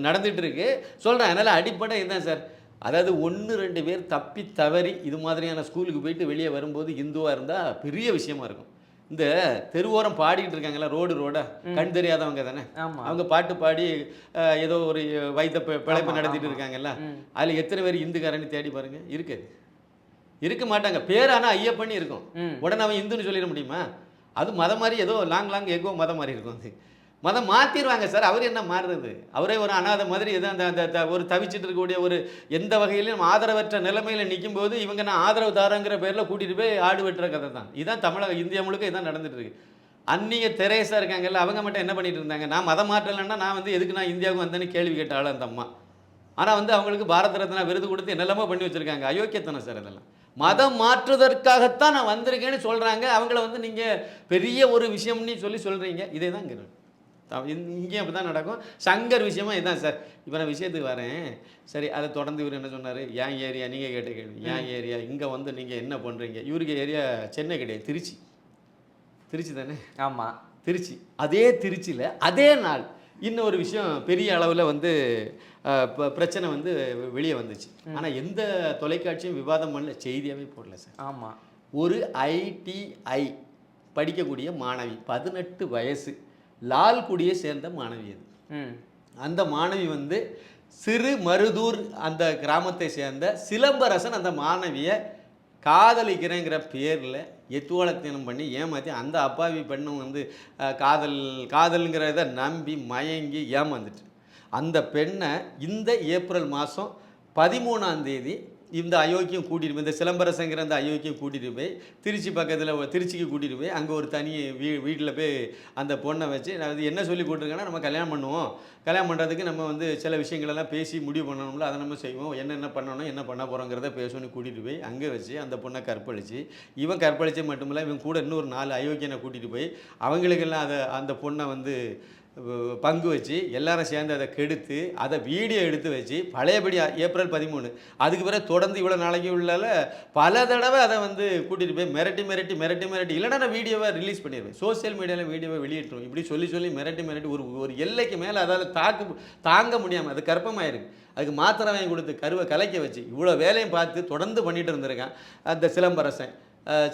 நடந்துகிட்டு இருக்கு சொல்கிறேன். அதனால் அடிப்படை இதுதான் சார். அதாவது 1-2 பேர் தப்பி தவறி இது மாதிரியான ஸ்கூலுக்கு போயிட்டு வெளியே வரும்போது இந்துவாக இருந்தால் பெரிய விஷயமா இருக்கும். இந்த தெருவோரம் பாடிக்கிட்டு இருக்காங்களா, ரோடா, கண் தெரியாதவங்க தானே, அவங்க பாட்டு பாடி ஏதோ ஒரு வைத்த பிழைப்பு நடத்திட்டு இருக்காங்கல்ல, அதில் எத்தனை பேர் இந்துக்காரன்னு தேடி பாருங்க. இருக்க மாட்டாங்க. பேர் ஆனால் ஐயப்பண்ணி இருக்கும். உடனே அவன் இந்துன்னு சொல்லிட முடியுமா? அது மதம் மாதிரி ஏதோ லாங் எகோ மதம் மாதிரி இருக்கும். அது மதம் மாற்றிடுவாங்க சார். அவர் என்ன மாறுறது? அவரே ஒரு அனாதை மாதிரி எதோ அந்த ஒரு தவிச்சிட்டு இருக்கக்கூடிய ஒரு எந்த வகையிலும் ஆதரவற்ற நிலைமையில் நிற்கும் போது இவங்க நான் ஆதரவு தாரங்கிற பேரில் கூட்டிகிட்டு போய் ஆடு வெட்டுற கதை தான். இதுதான் இந்தியா முழுக்க இதான் நடந்துட்டு இருக்கு. அந்நிய தெரேசா இருக்காங்கல்ல, அவங்க மட்டும் என்ன பண்ணிட்டு இருந்தாங்க? நான் மதம் மாற்றலைன்னா நான் வந்து எதுக்கு நான் இந்தியாவுக்கு வந்தேன்னு கேள்வி கேட்டாலும் அந்த அம்மா. ஆனால் வந்து அவங்களுக்கு பாரத ரத்னா விருது கொடுத்து என்னெல்லாமோ பண்ணி வச்சுருக்காங்க. அயோக்கியத்தனம் சார் இதெல்லாம். மதம் மாற்றுவதற்காகத்தான் நான் வந்திருக்கேன்னு சொல்கிறாங்க. அவங்கள வந்து நீங்கள் பெரிய ஒரு விஷயம்னு சொல்கிறீங்க. இதே தான் இங்கேயும் அப்படி தான் நடக்கும். சங்கர் விஷயமா இதுதான் சார். இப்போ நான் விஷயத்துக்கு வரேன். சரி, அதை தொடர்ந்து இவர் என்ன சொன்னார்? ஏன் ஏரியா, நீங்கள் கேட்ட கேள்வி, ஏன் ஏரியா, இங்கே வந்து நீங்கள் என்ன பண்ணுறீங்க? இவருக்கு ஏரியா சென்னை கிடையாது, திருச்சி தானே? ஆமாம், திருச்சி. அதே திருச்சியில் அதே நாள் இன்னொரு விஷயம் பெரிய அளவில் வந்து பிரச்சனை வந்து வெளியே வந்துச்சு. ஆனால் எந்த தொலைக்காட்சியும் விவாதம் பண்ணல, செய்தியாகவே போடல சார். ஆமாம். ஒரு ITI படிக்கக்கூடிய மாணவி, 18 வயசு, லால்குடியை சேர்ந்த மாணவி. அது அந்த மாணவி வந்து சிறு மருதூர் அந்த கிராமத்தை சேர்ந்த சிலம்பரசன் அந்த மாணவியை காதலிக்கிறேங்கிற பேரில் எத்துவாளத்தனம் பண்ணி ஏமாற்றி அந்த அப்பாவி பெண்ணும் வந்து காதலுங்கிறத நம்பி மயங்கி ஏமாந்துட்டு அந்த பெண்ணை இந்த ஏப்ரல் மாதம் 13ஆம் தேதி இந்த அயோக்கியம் கூட்டிட்டு போய், இந்த சிலம்பரசங்கிற அந்த அயோக்கியம் கூட்டிட்டு போய் திருச்சி பக்கத்தில் திருச்சிக்கு கூட்டிட்டு போய் அங்கே ஒரு தனி வீட்டில் போய் அந்த பொண்ணை வச்சு நான் வந்து என்ன சொல்லி கூட்டிருக்கேன்னா, நம்ம கல்யாணம் பண்ணுவோம், கல்யாணம் பண்ணுறதுக்கு நம்ம வந்து சில விஷயங்களெல்லாம் பேசி முடிவு பண்ணணும்ல, அதை நம்ம செய்வோம், என்னென்ன பண்ணணும் என்ன பண்ண போகிறோங்கிறத பேசணும்னு கூட்டிகிட்டு போய் அங்கே வச்சு அந்த பொண்ணை கற்பழிச்சு, இவன் கற்பழிச்சே மட்டுமில்ல இவன் கூட இன்னொரு 4 அயோக்கியனை கூட்டிகிட்டு போய் அவங்களுக்கெல்லாம் அந்த பொண்ணை வந்து பங்கு வச்சு எல்லாரும் சேர்ந்து அதை கெடுத்து அதை வீடியோ எடுத்து வச்சு பழையபடி ஏப்ரல் 13 அதுக்கு பிறகு தொடர்ந்து இவ்வளோ நாளைக்கு உள்ளால பல தடவை அதை வந்து கூட்டிகிட்டு போய் மிரட்டி இல்லைன்னா நான் வீடியோவை ரிலீஸ் பண்ணிடுவேன், சோசியல் மீடியாவில் வீடியோவை வெளியிட்டுரும், இப்படி சொல்லி மிரட்டி ஒரு எல்லைக்கு மேலே அதால் தாங்க முடியாமல் அது கர்ப்பமாயிருக்கு. அதுக்கு மாத்திரை வாங்கி கொடுத்து கருவை கலைக்க வச்சு இவ்வளோ வேலையும் பார்த்து தொடர்ந்து பண்ணிட்டு இருந்திருக்கான் அந்த சிலம்பரசன்,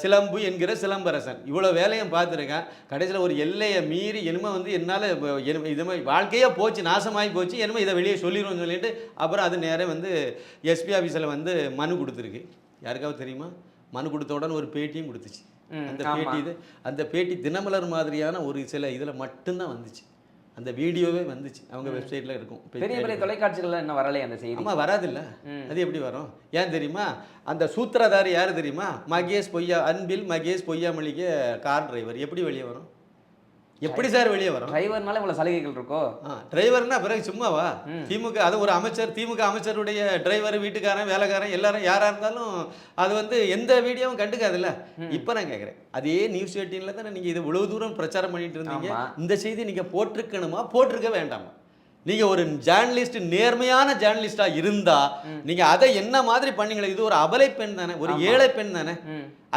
சிலம்பு என்கிற சிலம்பரசன். இவ்வளோ வேலையும் பார்த்துருக்கேன். கடைசியில் ஒரு எல்லையை மீறி என்னமோ வந்து என்னால் இது மாதிரி வாழ்க்கையே போச்சு, நாசமாகி போச்சு, என்னமோ இதை வெளியே சொல்லிடுவோம்னு சொல்லிட்டு அப்புறம் அது நேரே வந்து எஸ்பி ஆஃபீஸில் வந்து மனு கொடுத்துருக்கு. யாருக்காவது தெரியுமா? மனு கொடுத்த உடனே ஒரு பேட்டியும் கொடுத்துச்சு. அந்த பேட்டி தினமலர் மாதிரியான ஒரு சில இதில் மட்டும்தான் வந்துச்சு. அந்த வீடியோவே வந்துச்சு, அவங்க வெப்சைட்டில் இருக்கும். பெரிய பெரிய தொலைக்காட்சிகள் என்ன வரலையே அந்த செய்தி? ஆமாம், வராதில்ல. அது எப்படி வரும்? ஏன் தெரியுமா? அந்த சூத்திரதாரி யார் தெரியுமா? Anbil Mahesh பொய்யாமொழிக்கு car driver. எப்படி வெளியே வரும்? எப்படி சார் வெளியே வரும்? டிரைவர்னால இவ்வளோ சலுகைகள் இருக்கோ? டிரைவர்னா பிறகு சும்மாவா? திமுக அது ஒரு அமைச்சர், திமுக அமைச்சருடைய டிரைவர், வீட்டுக்காரன், வேலைக்காரன் எல்லாரும் யாராக இருந்தாலும் அது வந்து எந்த வீடியோவும் கண்டுக்காதுல்ல. இப்போ நான் கேட்குறேன், அதே நியூஸ் 18ல் தானே நீங்கள் இது இவ்வளவு தூரம் பிரச்சாரம் பண்ணிட்டு இருந்தீங்க. இந்த செய்தி நீங்கள் போட்டிருக்கணுமா போட்டிருக்க வேண்டாமா? நீங்கள் ஒரு ஜேர்னலிஸ்ட், நேர்மையான ஜேர்னலிஸ்டாக இருந்தால் நீங்கள் அதை என்ன மாதிரி பண்ணீங்களே? இது ஒரு அபலை பெண் தானே, ஒரு ஏழை பெண் தானே.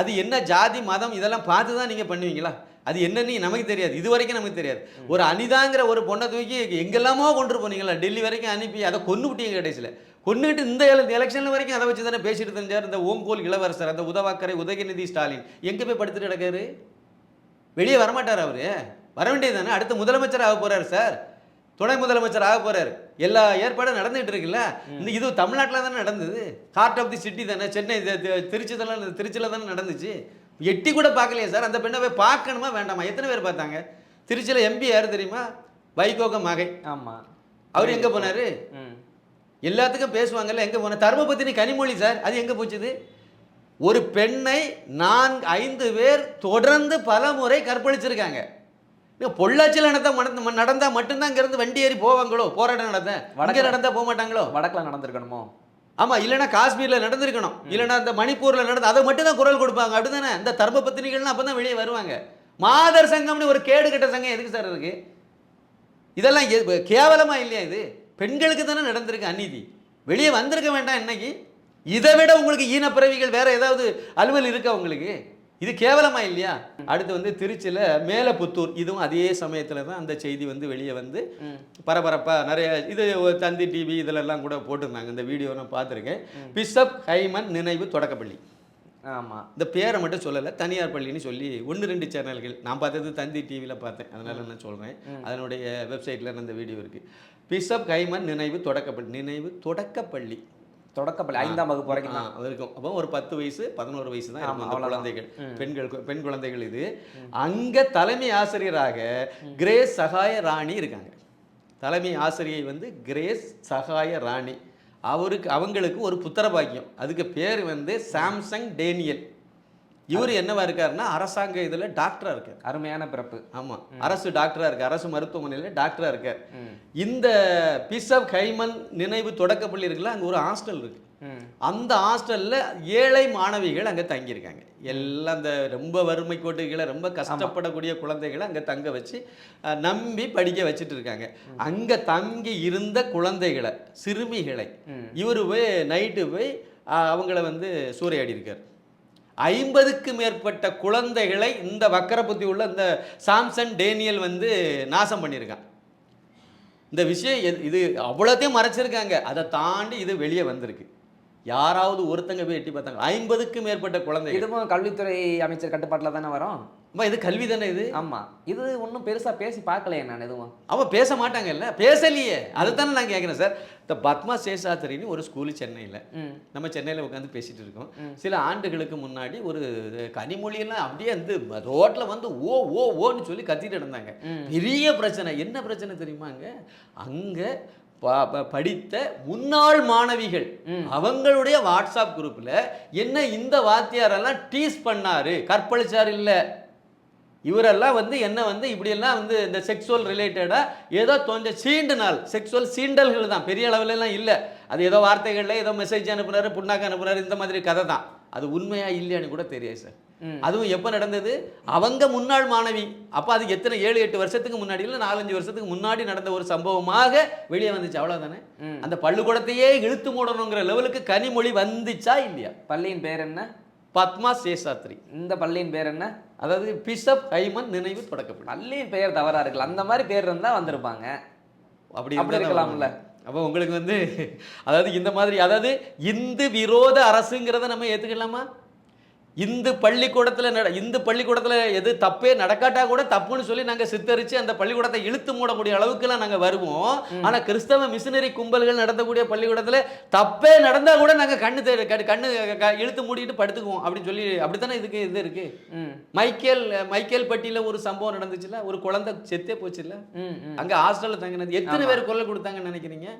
அது என்ன ஜாதி மதம் இதெல்லாம் பார்த்து தான் நீங்கள் பண்ணுவீங்களா? அது என்னன்னு நமக்கு தெரியாது, இது வரைக்கும் நமக்கு தெரியாது. ஒரு அனிதாங்கிற ஒரு பொண்ணை தூக்கி எங்கெல்லாமோ கொண்டு போனீங்களா, டெல்லி வரைக்கும் அனுப்பி அதை கொண்டு விட்டீங்க. கடைசியில் கொண்டுகிட்டு இந்த எலெக்ஷன் வரைக்கும் அதை வச்சு தானே பேசிட்டு தெரிஞ்சார் இந்த ஓங்கோல் இளவரசர், அந்த உதவாக்கரை உதயநிதி ஸ்டாலின். எங்கே போய் படுத்துட்டு கிடக்காரு? வெளியே வரமாட்டார் அவரு? வர வேண்டியது தானே. அடுத்த முதலமைச்சர் ஆக போறாரு சார், துணை முதலமைச்சர் ஆக போறாரு. எல்லா ஏற்பாடும் நடந்துகிட்டு இருக்குல்ல. இது தமிழ்நாட்டில் தானே நடந்தது, ஹார்ட் ஆஃப் தி சிட்டி தானே. சென்னை திருச்சியில் தானே நடந்துச்சு. எட்டி கூட பார்க்கலையே சார். அந்த பெண்ணை போய் பார்க்கணுமா வேண்டாமா? எத்தனை பேர் பார்த்தாங்க? திருச்சியில் எம்பி யார் தெரியுமா? வைகோக மகை. ஆமாம், அவர் எங்கே போனார்? எல்லாத்துக்கும் பேசுவாங்கல்ல, எங்கே போனார்? தர்மபத்தினி கனிமொழி சார், அது எங்கே போச்சுது? ஒரு பெண்ணை 4-5 பேர் தொடர்ந்து பல முறை கற்பழிச்சிருக்காங்க. பொள்ளாச்சியில் நடந்தால் மட்டும்தான் இங்கேருந்து வண்டி ஏறி போவாங்களோ? போராட்டம் நடந்தால் போக மாட்டாங்களோ? வடக்கில் நடந்திருக்கணுமோ? ஆமாம், இல்லைன்னா காஷ்மீரில் நடந்திருக்கணும், இல்லைன்னா அந்த மணிப்பூரில் நடந்து அதை மட்டும் தான் குரல் கொடுப்பாங்க. அப்படி தானே இந்த தர்மபத்தினிகள்னு அப்போ தான் வெளியே வருவாங்க. மாதர் சங்கம்னு ஒரு கேடு கட்ட சங்கம் எதுக்கு சார் இருக்கு? இதெல்லாம் கேவலமாக இல்லையா? இது பெண்களுக்கு தானே நடந்திருக்கு அநீதி. வெளியே வந்திருக்க வேண்டாம் இன்னைக்கு? இதை விட உங்களுக்கு ஈனப்பிறவிகள் வேற ஏதாவது அலுவல் இருக்கா உங்களுக்கு? இது கேவலமா இல்லையா? அடுத்து வந்து திருச்சியில் மேலப்புத்தூர், இதுவும் அதே சமயத்தில் தான் அந்த செய்தி வந்து வெளியே வந்து பரபரப்பாக நிறைய இது தந்தி டிவி இதிலெல்லாம் கூட போட்டிருந்தாங்க. இந்த வீடியோ நான் பார்த்துருக்கேன். பிஷப் ஹைமன் நினைவு தொடக்கப்பள்ளி. ஆமாம், இந்த பேரை மட்டும் சொல்லலை, தனியார் பள்ளின்னு சொல்லி 1-2 சேனல்கள். நான் பார்த்தது தந்தி டிவியில் பார்த்தேன், அதனால நான் சொல்கிறேன். அதனுடைய வெப்சைட்டில் அந்த வீடியோ இருக்குது. பிஷப் ஹைமன் நினைவு தொடக்கப்பள்ளி 5ஆம் வகுப்பு வரைக்கும் இருக்கும். அப்போ ஒரு 10 வயசு 11 வயசு தான் இருக்கும் அந்த குழந்தைகள், பெண் குழந்தைகள். இது அங்கே தலைமை ஆசிரியராக கிரேஸ் சகாய ராணி இருக்காங்க. தலைமை ஆசிரியை வந்து கிரேஸ் சகாய ராணி. அவங்களுக்கு ஒரு புத்திர பாக்கியம். அதுக்கு பேர் வந்து சாம்சங் டேனியல். இவர் என்னவா இருக்காருன்னா அரசாங்க இதில் டாக்டராக இருக்கார். அருமையான பிறப்பு. ஆமாம், அரசு டாக்டராக இருக்கார், அரசு மருத்துவமனையில் டாக்டராக இருக்கார். இந்த பிஷப் ஹைமன் நினைவு தொடக்கப்பள்ளி இருக்குல்ல, அங்கே ஒரு ஹாஸ்டல் இருக்கு. அந்த ஹாஸ்டலில் ஏழை மாணவிகள் அங்கே தங்கியிருக்காங்க. எல்லாம் அந்த ரொம்ப வறுமை கோட்டுகளை ரொம்ப கஷ்டப்படக்கூடிய குழந்தைகளை அங்கே தங்க வச்சு நம்பி படிக்க வச்சுட்டு இருக்காங்க. அங்கே தங்கி இருந்த குழந்தைகளை, சிறுமிகளை இவர் போய் நைட்டு போய் அவங்கள வந்து சூறையாடி இருக்கார். 50க்கு மேற்பட்ட குழந்தைகளை இந்த வக்கர புத்தி உள்ள இந்த சாம்சன் டேனியல் வந்து நாசம் பண்ணியிருக்கான். இந்த விஷயம் இது அவ்வளோத்தையும் மறைச்சிருக்காங்க. அதை தாண்டி இது வெளியே வந்திருக்கு. யாராவது ஒருத்தங்க போய் எட்டி பார்த்தாங்க? 50க்கு மேற்பட்ட குழந்தைகள். இதுவும் கல்வித்துறை அமைச்சர் கட்டுப்பாட்டில் தானே வரும். இது கல்வி தானே இது. ஆமாம், இது ஒன்றும் பெருசாக பேசி பார்க்கலையே நான் எதுவும். அவன் பேச மாட்டாங்கல்ல, பேசலையே. அதுதானே நான் கேட்குறேன் சார். இந்த பத்மா சேஷாத்திரின்னு ஒரு ஸ்கூலு சென்னையில், நம்ம சென்னையில் உட்காந்து பேசிகிட்டு இருக்கோம். சில ஆண்டுகளுக்கு முன்னாடி ஒரு கனிமொழியெல்லாம் அப்படியே வந்து ரோட்டில் வந்து ஓன்னு சொல்லி கத்திட்டு இருந்தாங்க. பெரிய பிரச்சனை. என்ன பிரச்சனை தெரியுமாங்க? அங்கே படித்த முன்னாள் மாணவிகள் அவங்களுடைய வாட்ஸ்அப் குரூப்ல என்ன இந்த வாத்தியாரெல்லாம் டீஸ் பண்ணாரு, கற்பழிச்சார் இல்ல, இவரெல்லாம் வந்து என்ன வந்து இப்படியெல்லாம் வந்து இந்த செக்ஸுவல் ரிலேட்டடா ஏதோ கொஞ்சம் சீண்டுனால் செக்ஸுவல் சீண்டல்கள் தான், பெரிய அளவுல எல்லாம் இல்ல. அது ஏதோ வார்த்தைகள்ல ஏதோ மெசேஜ் அனுப்புனாரு, புண்ணாக்கு அனுப்புனாரு, இந்த மாதிரி கதை தான். அது உண்மையா இல்லையான்னு கூட தெரியாது சார். அதுவும் எப்ப நடந்தது? அவங்க முன்னாள் மாணவி. அப்ப அது எத்தனை 7-8 வருஷத்துக்கு முன்னாடி இல்ல 4-5 வருஷத்துக்கு முன்னாடி நடந்த ஒரு சம்பவமாக வெளியே வந்துச்சு, அவ்வளவுதானே. அந்த பள்ளிக்கூடத்தையே இழுத்து மூடணுங்கிற லெவலுக்கு கனிமொழி வந்துச்சா இல்லையா? பள்ளியின் பேர் என்ன? பத்மா சேஷாத்ரி. இந்த பள்ளியின் பேர் என்ன? அதாவது பிஷப் ஹைமன் நினைவு தொடக்கப்பள்ளி. பள்ளியின் பெயர் தவறா இருக்குல்ல, அந்த மாதிரி பேர் இருந்தா வந்திருப்பாங்க. அப்படி இருக்கலாம்ல. அப்போ உங்களுக்கு வந்து அதாவது இந்த மாதிரி அதாவது இந்து விரோத அரசுங்கிறத நம்ம ஏத்துக்கலாமா? இந்து பள்ளிக்கூடத்துல எது தப்பே நடக்காட்டா கூட தப்புன்னு சொல்லி நாங்க சித்தரிச்சு அந்த பள்ளிக்கூடத்தை இழுத்து மூடக்கூடிய அளவுக்குலாம் நாங்க வருவோம். ஆனா கிறிஸ்தவ மிஷினரி கும்பல்கள் நடத்தக்கூடிய பள்ளிக்கூடத்துல தப்பே நடந்தா கூட நாங்க கண்ணு இழுத்து மூடிட்டு படுத்துக்குவோம் அப்படின்னு சொல்லி. அப்படித்தானே இது இருக்கு. மைக்கேல் பட்டியில ஒரு சம்பவம் நடந்துச்சுல, ஒரு குழந்தை செத்தே போச்சுல்ல, அங்க ஹாஸ்டல்ல தங்கினது எத்தனை பேர் கொல்ல கொடுத்தாங்கன்னு நினைக்கிறீங்க?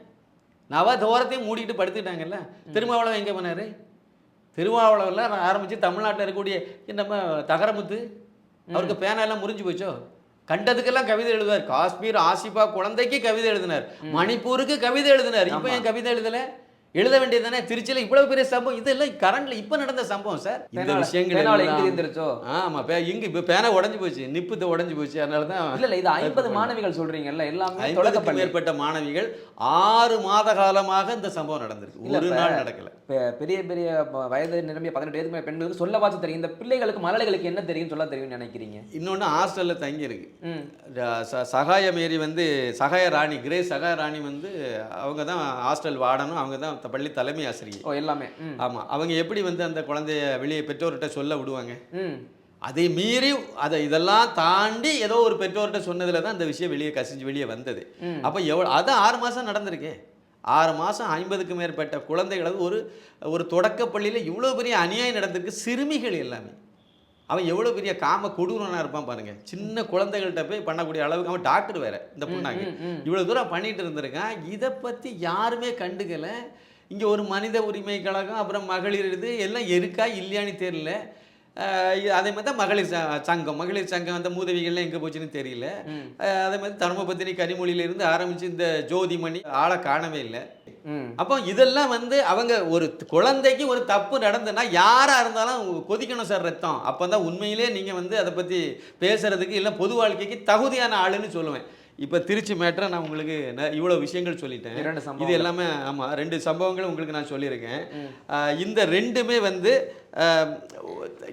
நவதோரத்தையும் மூடிட்டு படுத்துக்கிட்டாங்கல்ல. திருமாவளவன் எங்க போனாரு? திருமாவளவெல்லாம் ஆரம்பித்து தமிழ்நாட்டில் இருக்கக்கூடிய நம்ம தகரமுத்து, அவருக்கு பேனெல்லாம் முறிஞ்சு போச்சோ, கண்டதுக்கெல்லாம் கவிதை எழுதுவார். காஷ்மீர் ஆசிஃபா குழந்தைக்கு கவிதை எழுதினார், மணிப்பூருக்கு கவிதை எழுதினார். இப்போ ஏன் கவிதை எழுதலை? எழுத வேண்டியது தானே. திருச்சியில் இவ்வளவு பெரிய சம்பவம், இதெல்லாம் கரண்ட்ல இப்ப நடந்த சம்பவம் சார். இந்த விஷயங்கள் ஆமா, இங்க இப்ப பேனா உடஞ்சு போச்சு, நிப்பு உடஞ்சு போச்சு. அதனாலதான் இல்ல இது 50 மாணவிகள் சொல்றீங்கல்ல, எல்லாமே 50க்கும் மேற்பட்ட மாணவிகள் 6 மாத காலமாக இந்த சம்பவம் நடந்திருக்கு, ஒரு நாள் நடக்கல. பெரிய பெரிய வயது நிரம்பிய 18 வயதுக்கு மேல பெண்களுக்கு சொல்ல வாசி தெரியும். இந்த பிள்ளைகளுக்கு மலலைகளுக்கு என்ன தெரியும் சொல்ல தெரியும்னு நினைக்கிறீங்க? இன்னொன்னு ஹாஸ்டல்ல தங்கி இருக்கு. சகாய மேரி வந்து சகாய ராணி, கிரேஸ் சகாய ராணி வந்து அவங்க தான் ஹாஸ்டல் வார்டனும், அவங்க தான் பள்ளி தலைமை ஆசிரியர். எல்லாமே. ஆமா, அவங்க எப்படி வந்து அந்த குழந்தைய வெளியே பெற்றோர்கிட்ட சொல்ல விடுவாங்க? அதை மீறி இதெல்லாம் தாண்டி ஏதோ ஒரு பெற்றோர்கிட்ட சொன்னதுல தான் இந்த விஷயம் வெளியே கசிஞ்சு வெளியே வந்தது. அப்ப எவ்வளவு அதான் 6 மாசம் நடந்திருக்கு. 6 மாசம் 50க்கும் மேற்பட்ட குழந்தைகள் ஒரு தொடக்க பள்ளியில இவ்வளவு பெரிய அநியாயம் நடந்திருக்கு. சிறுமிகள் எல்லாமே. அவன் எவ்வளோ பெரிய காம கொடூரனாக இருப்பான் பாருங்க. சின்ன குழந்தைகள்கிட்ட போய் பண்ணக்கூடிய அளவுக்கு அவன் டாக்டர் வேற. இந்த பொண்ணாங்க இவ்வளோ தூரம் பண்ணிட்டு இருந்திருக்கான். இதை பற்றி யாருமே கண்டுக்கலை. இங்கே ஒரு மனித உரிமை கழகம், அப்புறம் மகளிர் இது எல்லாம் இருக்கா இல்லையான்னு தெரியல. அதே மாதிரி தான் மகளிர் சங்கம் அந்த மூதவிகள்லாம் எங்கே போச்சுன்னு தெரியல. அதே மாதிரி தர்மபத்தினி கனிமொழியிலிருந்து ஆரம்பித்து இந்த ஜோதிமணி ஆளை காணவே இல்லை. அப்போ இதெல்லாம் வந்து அவங்க ஒரு குழந்தைக்கு ஒரு தப்பு நடந்ததுன்னா யாராக இருந்தாலும் கொதிக்கணும் சார் ரத்தம். அப்போ தான் உண்மையிலே நீங்கள் வந்து அதை பற்றி பேசுறதுக்கு இல்லை பொது வாழ்க்கைக்கு தகுதியான ஆளுன்னு சொல்லுவேன். இப்போ திருச்சி மேட்டரை நான் உங்களுக்கு இவ்வளோ விஷயங்கள் சொல்லிட்டேன். இது எல்லாமே ஆமாம் 2 சம்பவங்கள் உங்களுக்கு நான் சொல்லியிருக்கேன். இந்த 2மே வந்து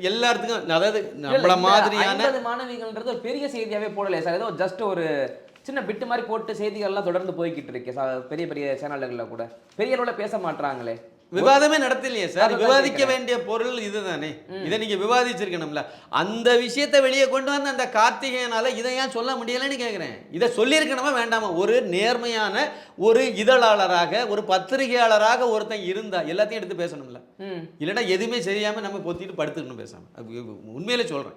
எல்லாத்துக்கும் அதாவது நம்மள மாதிரியான மாணவிகள்ன்றது ஒரு பெரிய செய்தியாகவே போடலையே சார். ஏதோ ஜஸ்ட் ஒரு சின்ன பிட்டு மாதிரி போட்டு செய்திகள்லாம் தொடர்ந்து போய்கிட்டு இருக்கு பெரிய பெரிய சேனல்களில் கூட பெரிய அளவில் பேச மாட்டாங்களே. விவாதமே நடத்தலையே சார். விவாதிக்க வேண்டிய பொருள் இதுதானே. இதை நீங்க விவாதிச்சிருக்கணும்ல. அந்த விஷயத்தை வெளியே கொண்டு வந்து அந்த கார்த்திகேயனால இதை ஏன் சொல்ல முடியலன்னு கேட்கிறேன். இதை சொல்லியிருக்கணுமா வேண்டாமா? ஒரு நேர்மையான ஒரு இதழாளராக ஒரு பத்திரிகையாளராக ஒருத்தன் இருந்தா எல்லாத்தையும் எடுத்து பேசணும்ல. இல்லைன்னா எதுவுமே செய்யாம நம்ம பொத்திட்டு படுத்துக்கணும் பேசாம. உண்மையிலே சொல்றேன்.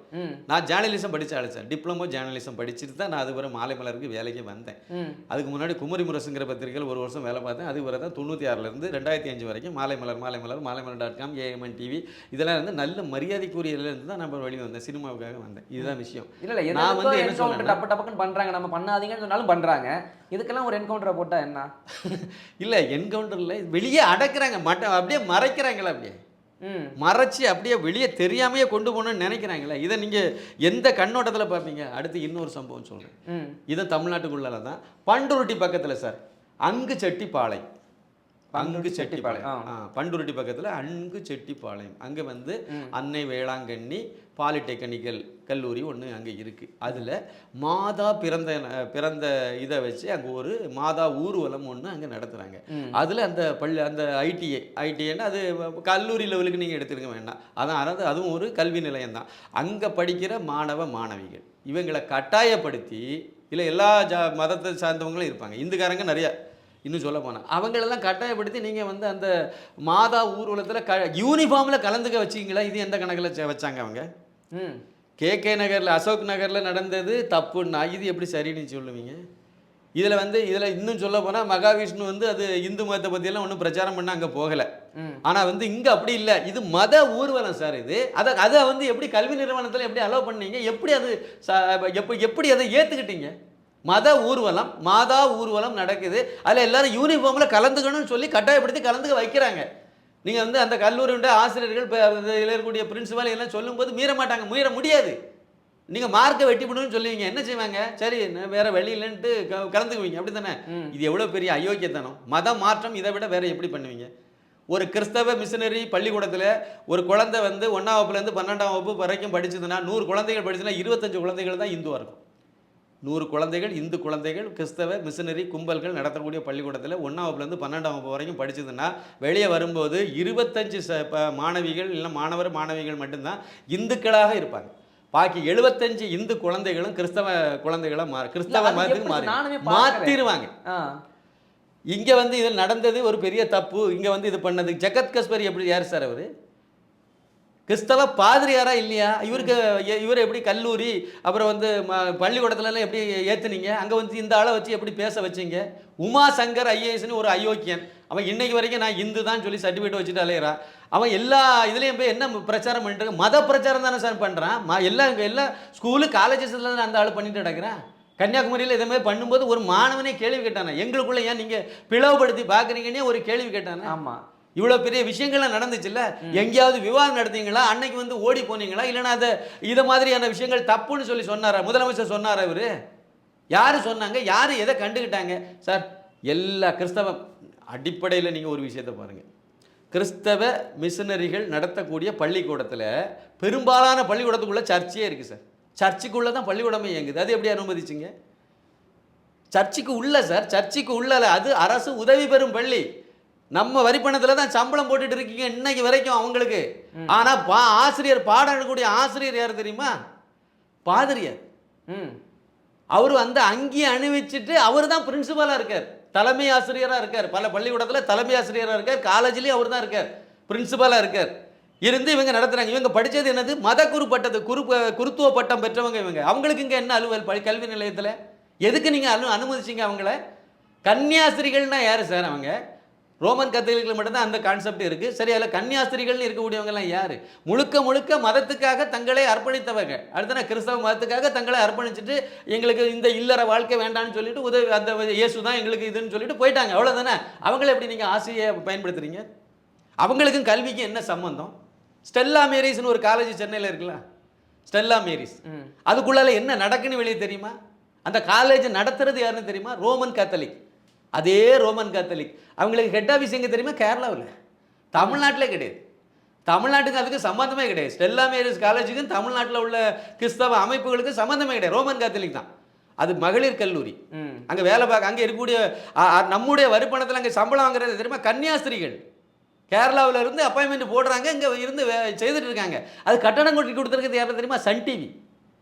நான் ஜேர்னலிசம் படிச்சாலும் சார், டிப்ளமோ ஜேர்னலிசம் படிச்சுட்டு தான் நான் அதுவரை மாலைமலருக்கு வேலைக்கு வந்தேன். அதுக்கு முன்னாடி குமரி முரசுங்கிற பத்திரிகையில் 1 வருஷம் வேலை பார்த்தேன். அது வரை தான் 96லேருந்து 2005 வரைக்கும் மாலைமலர்.com, AMN டிவி இதெல்லாம் வந்து நல்ல மரியாதைக்குரியதுல இருந்து தான் நம்ம வெளியே வந்தேன். சினிமாவுக்காக வந்தேன். இதுதான் விஷயம். இல்ல நான் வந்து என்ன சொல்றேன், டப்பு பண்றாங்க, நம்ம பண்ணாதீங்கன்னு சொன்னாலும் பண்றாங்க. இதுக்கெல்லாம் ஒரு என்கவுண்டரை போட்டா என்ன? இல்ல என்கவுண்டர்ல வெளியே அடக்குறாங்க, அப்படியே மறைக்கிறாங்களா, அப்படியே மறைச்சு அப்படியே வெளியே தெரியாமையே கொண்டு போகணும்னு நினைக்கிறாங்களே. இதை நீங்க எந்த கண்ணோட்டத்தில் பார்ப்பீங்க? அடுத்து இன்னொரு சம்பவம் சொல்றேன். இதை தமிழ்நாட்டுக்குள்ள தான் பண்டுருட்டி பக்கத்துல சார், அங்குச்செட்டிப்பாளையம். பண்டுருட்டி பக்கத்தில் அங்குச்செட்டிப்பாளையம். அங்கே வந்து அன்னை வேளாங்கண்ணி பாலிடெக்னிக்கல் கல்லூரி ஒன்று அங்கே இருக்குது. அதில் மாதா பிறந்த இதை வச்சு அங்கே ஒரு மாதா ஊர்வலம் ஒன்று அங்கே நடத்துகிறாங்க. அதில் அந்த ஐடிஐன்னா அது கல்லூரி லெவலுக்கு நீங்கள் எடுத்துருக்க வேண்டாம். அதாவது அதுவும் ஒரு கல்வி நிலையம் தான். அங்கே படிக்கிற மாணவ மாணவிகள் இவங்களை கட்டாயப்படுத்தி, இல்லை எல்லா மதத்தை சார்ந்தவங்களும் இருப்பாங்க, இந்துக்காரங்க நிறைய இன்னும் சொல்ல போனால் அவங்களெல்லாம் கட்டாயப்படுத்தி நீங்கள் வந்து அந்த மாதா ஊர்வலத்தில் யூனிஃபார்மில் கலந்துக்க வச்சிங்களா? இது எந்த கணக்கில் வச்சாங்க அவங்க? KK நகரில் அசோக் நகரில் நடந்தது தப்புன்னா இது எப்படி சரின்னு சொல்லுவீங்க? இதில் வந்து இதில் இன்னும் சொல்ல போனால் மகாவிஷ்ணு வந்து அது இந்து மதத்தை பற்றியெல்லாம் ஒன்றும் பிரச்சாரம் பண்ண அங்கே போகலை. ஆனால் வந்து இங்கே அப்படி இல்லை, இது மத ஊர்வலம் சார். இது அதை வந்து எப்படி கல்வி நிறுவனத்தில் எப்படி அலோவ் பண்ணீங்க, எப்படி அது எப்படி அதை ஏற்றுக்கிட்டீங்க? மத ஊர்வலம், மாதா ஊர்வலம் நடக்குது, அதில் எல்லாரும் யூனிஃபார்மில் கலந்துக்கணும்னு சொல்லி கட்டாயப்படுத்தி கலந்துக்க வைக்கிறாங்க. நீங்கள் வந்து அந்த கல்லூரியுடைய ஆசிரியர்கள் இதில் இருக்கக்கூடிய பிரின்சிபால் எல்லாம் சொல்லும்போது மீற மாட்டாங்க, மீற முடியாது. நீங்கள் மார்க்கை வெட்டி விடணும்னு சொல்லுவீங்க, என்ன செய்வாங்க? சரி வேற வழி இல்லைன்ட்டு கலந்துக்குவீங்க, அப்படி தானே? இது எவ்வளோ பெரிய அயோக்கியத்தனம். மத மாற்றம் இதை விட வேற எப்படி பண்ணுவீங்க? ஒரு கிறிஸ்தவ மிஷனரி பள்ளிக்கூடத்தில் ஒரு குழந்தை வந்து 1ஆம் வகுப்புலேருந்து 12ஆம் வகுப்பு வரைக்கும் படிச்சதுன்னா 100 குழந்தைகள் படிச்சுன்னா 25 குழந்தைகள் தான் இந்துவாக இருக்கும். 100 குழந்தைகள் இந்து குழந்தைகள் கிறிஸ்தவ மிஷனரி கும்பல்கள் நடத்தக்கூடிய பள்ளிக்கூடத்தில் 1ஆம் வகுப்புலேருந்து 12ஆம் வகுப்பு வரைக்கும் படிச்சதுன்னா வெளியே வரும்போது 25 மாணவிகள் இல்லை மாணவிகள் மட்டும்தான் இந்துக்களாக இருப்பாங்க. பாக்கி 75 இந்து குழந்தைகளும் கிறிஸ்தவ குழந்தைகளாக கிறிஸ்தவ மதத்துக்கு மாற்றிடுவாங்க. இங்கே வந்து இதில் நடந்தது ஒரு பெரிய தப்பு. இங்கே வந்து இது பண்ணது ஜகத் கஸ்பரி எப்படி, யார் சார் அவர்? கிறிஸ்தவ பாதிரியாரா இல்லையா? இவர் எப்படி கல்லூரி அப்புறம் வந்து பள்ளிக்கூடத்துலலாம் எப்படி ஏற்றுனீங்க? அங்கே வந்து இந்த ஆளை வச்சு எப்படி பேச வச்சிங்க? உமா சங்கர் ஐஏஎஸ்னு ஒரு அயோக்கியன், அவன் இன்னைக்கு வரைக்கும் நான் இந்து தான் சொல்லி சர்டிஃபிகேட் வச்சுட்டு அலையிறான். அவன் எல்லா இதுலேயும் போய் என்ன பிரச்சாரம் பண்ணிட்டு இருக்க? மத பிரச்சாரம் தானே சார் பண்ணுறான். எல்லா ஸ்கூலு காலேஜஸ்ல தான் அந்த ஆள் பண்ணிட்டு நடக்கிறான். கன்னியாகுமரியில் இதே மாதிரி பண்ணும்போது ஒரு மாணவனே கேள்வி கேட்டானே, எங்களுக்குள்ள ஏன் நீங்கள் பிளவுபடுத்தி பார்க்குறீங்கன்னே ஒரு கேள்வி கேட்டானே. ஆமாம், இவ்வளோ பெரிய விஷயங்கள்லாம் நடந்துச்சுல்ல, எங்கேயாவது விவாதம் நடத்தீங்களா? அன்னைக்கு வந்து ஓடி போனீங்களா? இல்லைனா இதை மாதிரியான விஷயங்கள் தப்புன்னு சொல்லி சொன்னாரா முதலமைச்சர்? சொன்னாரா இவர்? யார் சொன்னாங்க? யார் எதை கண்டுக்கிட்டாங்க? சார் எல்லா கிறிஸ்தவ அடிப்படையில் நீங்கள் ஒரு விஷயத்தை பாருங்கள். கிறிஸ்தவ மிஷனரிகள் நடத்தக்கூடிய பள்ளிக்கூடத்தில் பெரும்பாலான பள்ளிக்கூடத்துக்குள்ளே சர்ச்சே இருக்குது சார். சர்ச்சுக்குள்ளே தான் பள்ளிக்கூடமே இயங்குது. அது எப்படி அனுமதிச்சிங்க? சர்ச்சுக்கு உள்ள சார், சர்ச்சுக்கு உள்ள அது அரசு உதவி பெறும் பள்ளி. நம்ம வரிப்பணத்தில் தான் சம்பளம் போட்டுட்டு இருக்கீங்க இன்னைக்கு வரைக்கும் அவங்களுக்கு. ஆனால் ஆசிரியர் பாடம் எடுக்கக்கூடிய ஆசிரியர் யார் தெரியுமா? பாதிரியார். அவர் அந்த அங்கேயே அணிவிச்சுட்டு அவர் தான் பிரின்சிபலாக இருக்கார், தலைமை ஆசிரியராக இருக்கார். பல பள்ளிக்கூடத்தில் தலைமை ஆசிரியராக இருக்கார், காலேஜ்லேயும் அவர் தான் இருக்கார், பிரின்சிபலாக இருக்கார். இருந்து இவங்க நடத்துகிறாங்க. இவங்க படித்தது என்னது? மத குருப்பட்டது, குருத்துவ பட்டம் பெற்றவங்க இவங்க. அவங்களுக்கு இங்கே என்ன அலுவல் கல்வி நிலையத்தில்? எதுக்கு நீங்கள் அனுமதிச்சிங்க அவங்கள? கன்னியாஸ்திரிகள்னா யார் சார்? அவங்க ரோமன் கத்தோலிக்கில் மட்டும்தான் அந்த கான்செப்ட் இருக்குது. சரி, அதில் கன்னியாஸ்திரிகள்னு இருக்கக்கூடியவங்கலாம் யார்? முழுக்க முழுக்க மதத்துக்காக தங்களை அர்ப்பணித்தவங்க. அடுத்த கிறிஸ்தவ மதத்துக்காக தங்களை அர்ப்பணிச்சுட்டு எங்களுக்கு இந்த இல்லற வாழ்க்கை வேண்டாம்னு சொல்லிட்டு அந்த இயேசு தான் எங்களுக்கு இதுன்னு சொல்லிட்டு போயிட்டாங்க, அவ்வளோதானே. அவங்கள எப்படி நீங்கள் ஆசிரியை பயன்படுத்துறீங்க? அவங்களுக்கும் கல்விக்கும் என்ன சம்பந்தம்? ஸ்டெல்லா மேரிஸ்னு ஒரு காலேஜ் சென்னையில் இருக்குல்ல, ஸ்டெல்லா மேரிஸ், அதுக்குள்ளால என்ன நடக்குன்னு வெளியே தெரியுமா? அந்த காலேஜ் நடத்துறது யாருன்னு தெரியுமா? Roman Catholic. அதே ரோமன் கேத்தலிக். அவங்களுக்கு ஹெட் ஆஃபீஸ் எங்கே தெரியுமா? கேரளாவில். தமிழ்நாட்டிலே கிடையாது. தமிழ்நாட்டுக்கு அதுக்கு சம்மந்தமே கிடையாது. ஸ்டெல்லா மேரிஸ் காலேஜுக்கும் தமிழ்நாட்டில் உள்ள கிறிஸ்தவ அமைப்புகளுக்கு சம்மந்தமே கிடையாது. ரோமன் கேத்தலிக் தான். அது மகளிர் கல்லூரி. அங்கே வேலை பார்க்க அங்கே இருக்கக்கூடிய நம்முடைய வரிப்பணத்தில் அங்கே சம்பளம் வாங்குறது தெரியுமா? கன்னியாஸ்திரிகள் கேரளாவில் இருந்து அப்பாயின்மெண்ட் போடுறாங்க, இங்கே இருந்து செய்துட்டு இருக்காங்க. அது கட்டணம் கொட்டி கொடுத்துருக்கிறது யாரும் தெரியுமா? Sun TV.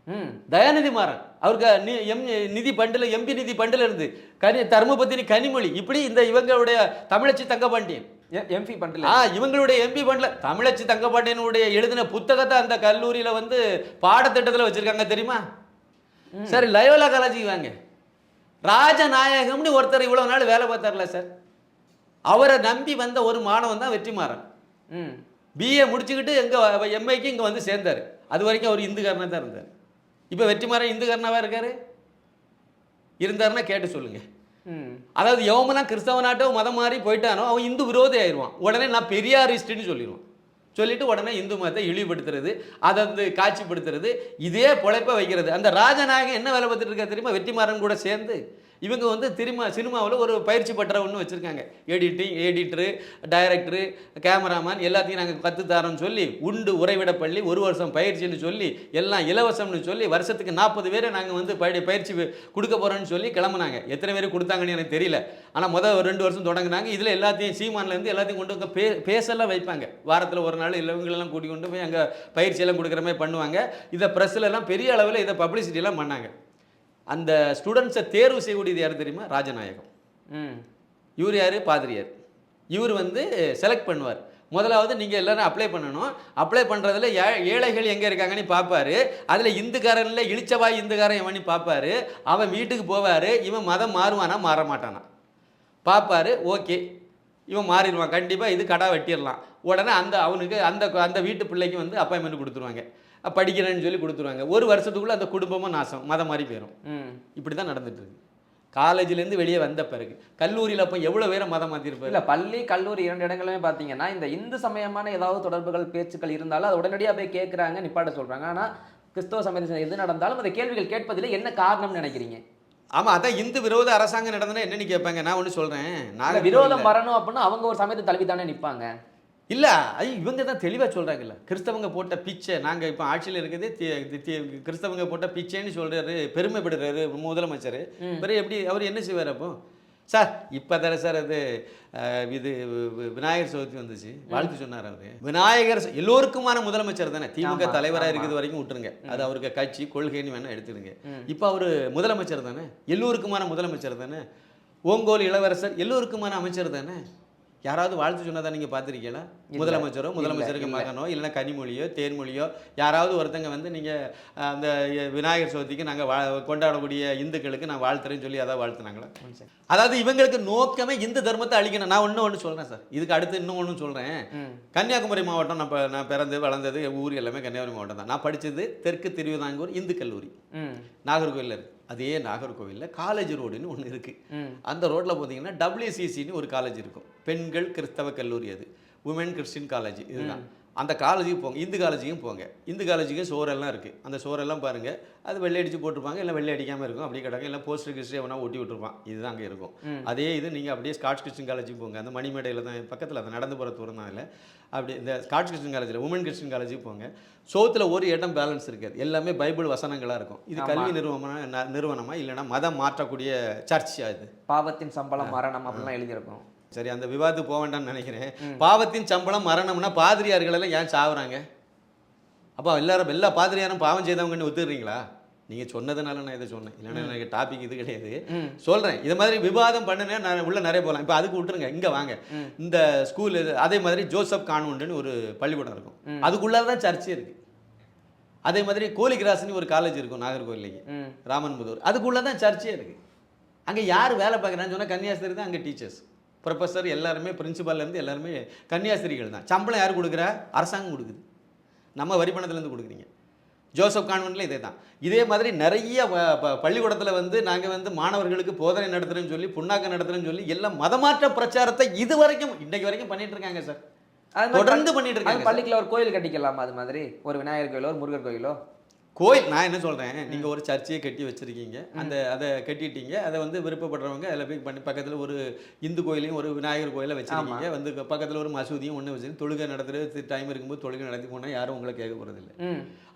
தயாநிதி மாறன் அவருக்கு நிதி பண்டில், எம்பி நிதி பண்டில் இருந்து தர்மபத்தினி கனிமொழி, இப்படி இந்த இவங்களுடைய தமிழச்சி தங்கபாண்டியன் எம்பி பண்டில், இவங்களுடைய எம்பி பண்டில் தமிழச்சி தங்கபாண்டியனுடைய எழுதின புத்தகத்தை அந்த கல்லூரியில் வந்து பாடத்திட்டத்தில் வச்சிருக்காங்க தெரியுமா? சரி, லயோலா காலேஜுக்கு வாங்க. ராஜநாயகம்னு ஒருத்தர் இவ்வளோ நாள் வேலை பார்த்தார்ல சார், அவரை நம்பி வந்த ஒரு மாணவன் தான் வெற்றிமாறன். பிஏ முடிச்சுக்கிட்டு எம்ஐக்கு இங்கே வந்து சேர்ந்தார். அது வரைக்கும் அவர் இந்துக்காரனாக தான் இருந்தார். இப்போ வெற்றிமாறன் இந்துக்காரனாவா இருக்காரு? இருந்தாருன்னா கேட்டு சொல்லுங்க. அதாவது எவமெல்லாம் கிறிஸ்தவனாட்டோ மதம் மாறி போயிட்டானோ அவன் இந்து விரோதி ஆயிடுவான். உடனே நான் பெரியாரிஸ்ட்னு சொல்லிடுவான். சொல்லிட்டு உடனே இந்து மதத்தை இழிவுபடுத்துறது, அதை வந்து காட்சிப்படுத்துறது, இதே பொழைப்ப வைக்கிறது. அந்த ராஜநாயகன் என்ன வேலை பார்த்துட்டு இருக்கா தெரியுமா? வெற்றிமாறன் கூட சேர்ந்து இவங்க வந்து சினிமாவில் ஒரு பயிற்சி பற்ற ஒன்று வச்சுருக்காங்க. எடிட்டரு, டைரக்டரு, கேமராமேன் எல்லாத்தையும் நாங்கள் கற்றுத்தரோன்னு சொல்லி உண்டு உறைவிட பள்ளி 1 வருஷம் பயிற்சின்னு சொல்லி எல்லாம் இலவசம்னு சொல்லி வருஷத்துக்கு 40 பேரை நாங்கள் வந்து பயிற்சி கொடுக்க போகிறோன்னு சொல்லி கிளம்புனாங்க. எத்தனை பேர் கொடுத்தாங்கன்னு எனக்கு தெரியல. ஆனால் முதல் 2 வருஷம் தொடங்கினாங்க. இதில் எல்லாத்தையும் சீமான்லேருந்து எல்லாத்தையும் கொண்டு வந்து பேசலாம் வைப்பாங்க. வாரத்தில் ஒரு நாள் இவங்களெல்லாம் கூட்டி கொண்டு போய் அங்கே பயிற்சியெல்லாம் கொடுக்குற மாதிரி பண்ணுவாங்க. இதை ப்ரெஸ்ஸிலலாம் பெரிய அளவில் இதை பப்ளிசிட்டிலாம் பண்ணாங்க. அந்த ஸ்டூடெண்ட்ஸை தேர்வு செய்யக்கூடியது யார் தெரியுமா? ராஜநாயகம். இவர் யார்? பாதிரியார். இவர் வந்து செலக்ட் பண்ணுவார். முதலாவது நீங்கள் எல்லாரும் அப்ளை பண்ணணும். அப்ளை பண்ணுறதுல ஏழைகள் எங்கே இருக்காங்கன்னு பார்ப்பாரு. அதில் இந்துக்காரனில் இழிச்சவாய் இந்துக்காரன் எவனி பார்ப்பாரு. அவன் வீட்டுக்கு போவார். இவன் மதம் மாறுவானா மாற மாட்டானா பார்ப்பாரு. ஓகே, இவன் மாறிடுவான் கண்டிப்பாக, இது கடா வெட்டிடலாம். உடனே அவனுக்கு அந்த வீட்டு பிள்ளைக்கு வந்து அப்பாயின்மெண்ட் கொடுத்துருவாங்க. படிக்கிறேன்னு சொல்லி கொடுத்துருவாங்க. ஒரு வருஷத்துக்குள்ளே அந்த குடும்பமும் நாசம், மதம் மாறி போயிடும். இப்படி தான் நடந்துட்டு இருக்கு. காலேஜ்லேருந்து வெளியே வந்த பிறகு கல்லூரியில் அப்போ எவ்வளோ பேரை மதம் மாற்றிருப்பாரு. இல்லை, பள்ளி கல்லூரி 2 இடங்களுமே பார்த்தீங்கன்னா இந்த இந்து சமயமான ஏதாவது தொடர்புகள் பேச்சுக்கள் இருந்தாலும் அது உடனடியாக போய் கேட்குறாங்க, நிப்பாட்ட சொல்கிறாங்க. ஆனால் கிறிஸ்தவ சமயத்தில் எது நடந்தாலும் அந்த கேள்விகள் கேட்பதில் என்ன காரணம்னு நினைக்கிறீங்க? ஆமாம், அதான் இந்து விரோத அரசாங்கம் நடந்ததுன்னா என்னன்னு கேட்பாங்க. நான் ஒன்று சொல்கிறேன், நாங்கள் விரோதம் வரணும் அப்படின்னா அவங்க ஒரு சமயத்தை தழுவி தானே நிற்பாங்க. இல்லை, அது இவங்க தான் தெளிவாக சொல்கிறாங்கல்ல. கிறிஸ்தவங்க போட்ட பிச்சை, நாங்கள் இப்போ ஆட்சியில் இருக்கிறதே கிறிஸ்தவங்க போட்ட பிச்சைன்னு சொல்கிறாரு, பெருமைப்படுறாரு முதலமைச்சர். பிறகு எப்படி அவர் என்ன செய்வார் அப்போ? சார் இப்போ தானே சார் அது இது விநாயகர் சதுர்த்தி வந்துச்சு, வாழ்த்து சொன்னார் அவர். விநாயகர் எல்லோருக்குமான முதலமைச்சர் தானே. திமுக தலைவராக இருக்கிறது வரைக்கும் விட்டுருங்க, அது அவருக்கு கட்சி கொள்கைன்னு வேணால் எடுத்துருங்க. இப்போ அவர் முதலமைச்சர் தானே, எல்லோருக்குமான முதலமைச்சர் தானே. ஓங்கோல் இளவரசர் எல்லோருக்குமான அமைச்சர் தானே. யாராவது வாழ்த்து சொன்னதா நீங்கள் பார்த்துருக்கீங்களா? முதலமைச்சரோ முதலமைச்சருக்கு மகனோ இல்லைன்னா கனிமொழியோ தேன்மொழியோ யாராவது ஒருத்தங்க வந்து நீங்கள் அந்த விநாயகர் சதுர்த்திக்கு நாங்கள் கொண்டாடக்கூடிய இந்துக்களுக்கு நான் வாழ்த்துறேன்னு சொல்லி அதாவது வாழ்த்துனாங்களா? அதாவது இவங்களுக்கு நோக்கமே இந்து தர்மத்தை அழிக்கணும். நான் ஒன்று சொல்கிறேன் சார், இதுக்கு அடுத்து இன்னும் ஒன்று சொல்கிறேன். கன்னியாகுமரி மாவட்டம் நான் பிறந்து வளர்ந்தது ஊர் எல்லாமே கன்னியாகுமரி மாவட்டம் தான். நான் படித்தது தெற்கு திருவிதாங்கூர் இந்து கல்லூரி நாகர்கோவிலில் இருக்குது. அதே நாகர்கோவிலில் காலேஜ் ரோடுன்னு ஒன்று இருக்குது. அந்த ரோட்டில் பார்த்தீங்கன்னா WCCன்னு ஒரு காலேஜ் இருக்கும், பெண்கள் கிறிஸ்தவ கல்லூரி. அது உமன் கிறிஸ்டின் காலேஜ். இதுதான். அந்த காலேஜுக்கு போங்க, இந்து காலேஜுக்கும் போங்க. இந்து காலேஜுக்கும் சோரெல்லாம் இருக்குது. அந்த சோரெல்லாம் பாருங்கள், அது வெள்ளை அடித்து போட்டிருப்பாங்க, இல்லை வெள்ளை அடிக்காமல் இருக்கும், அப்படியே கிடக்கும். இல்லை போஸ்டர் கிறிஸ்டி எவனா ஒட்டி விட்டுருப்பான். இதுதான் அங்கே இருக்கும். அதே இது நீங்கள் அப்படியே ஸ்காட்ச் கிறிஸ்டின் காலேஜுக்கு போங்க, அந்த மணிமேடையில் தான் பக்கத்தில், அதை நடந்து போகிற தூரம் தான். இல்லை அப்படி இந்த ஸ்காட்ச் கிறிஸ்டின் காலேஜில் உமன் கிறிஸ்டின் காலேஜுக்கு போங்க. சோத்தில் ஒரு இடம் பேலன்ஸ் இருக்காது, எல்லாமே பைபிள் வசனங்களாக இருக்கும். இது கல்வி நிறுவனமாக இல்லைன்னா மதம் மாற்றக்கூடிய சர்ச்சா? இது பாவத்தின் சம்பளம் மரணம் அப்படிலாம் எழுதியிருக்கும். சரி, அந்த விவாதத்துக்கு போக வேண்டாம்னு நினைக்கிறேன். பாவத்தின் சம்பளம் மரணம்னா பாதிரியார்கள் எல்லாம் ஏன் சாவுறாங்க? அப்போ எல்லா பாதிரியாரும் பாவம் செய்தவங்கன்னு ஒத்துக்கிறீங்களா? நீங்கள் சொன்னதுனால நான் இதை சொன்னேன், இல்லைன்னா எனக்கு டாபிக் இது கிடையாது. சொல்கிறேன், இது மாதிரி விவாதம் பண்ணுனே நான் உள்ள நிறைய போகலாம். இப்போ அதுக்கு விட்டுருங்க, இங்கே வாங்க. இந்த ஸ்கூல் அதே மாதிரி ஜோசப் கான்வென்ட்னு ஒரு பள்ளிக்கூடம் இருக்கும், அதுக்குள்ளார தான் சர்ச்சை இருக்குது. அதே மாதிரி கோலி கிராஸ்னு ஒரு காலேஜ் இருக்கும் நாகர்கோவிலேயே, ராமன்புதூர், அதுக்குள்ளே தான் சர்ச்சையே இருக்குது. அங்கே யார் வேலை பார்க்குறான்னு சொன்னால் கன்னியாஸ்திரி தான். அங்கே டீச்சர்ஸ், ப்ரொஃபஸர் எல்லாருமே, பிரின்சிபால்லேருந்து எல்லாருமே கன்னியாஸ்திரிகள் தான். சம்பளம் யார் கொடுக்குறா? அரசாங்கம் கொடுக்குது, நம்ம வரி பணத்துலேருந்து கொடுக்குறீங்க. ஜோசப் கான்வென்ட்டில் இதே தான். இதே மாதிரி நிறைய பள்ளிக்கூடத்தில் வந்து நாங்கள் வந்து மாணவர்களுக்கு போதனை நடத்துகிறேன்னு சொல்லி, புண்ணாக்கம் நடத்துகிறேன்னு சொல்லி எல்லாம் மதமாற்ற பிரச்சாரத்தை இது வரைக்கும் இன்றைக்கு வரைக்கும் பண்ணிட்டு இருக்காங்க சார். தொடர்ந்து பண்ணிட்டு இருக்காங்க. பள்ளிக்குள்ள ஒரு கோயில் கட்டிக்கலாமா? அது மாதிரி ஒரு விநாயகர் கோயிலோ ஒரு முருகர் கோயிலோ? கோயில் நான் என்ன சொல்கிறேன், நீங்கள் ஒரு சர்ச்சையை கட்டி வச்சுருக்கீங்க, அதை கட்டிட்டீங்க, அதை வந்து விருப்பப்படுறவங்க அதில் போய் பண்ணி பக்கத்தில் ஒரு இந்து கோயிலையும் ஒரு விநாயகர் கோயிலை வச்சுருக்கீங்க, வந்து பக்கத்தில் ஒரு மசூதியும் ஒன்று வச்சு தொழுகை நடத்துறது டைம் இருக்கும்போது தொழுகை நடத்தி போனால் யாரும் உங்களை கேட்க போகிறதில்லை.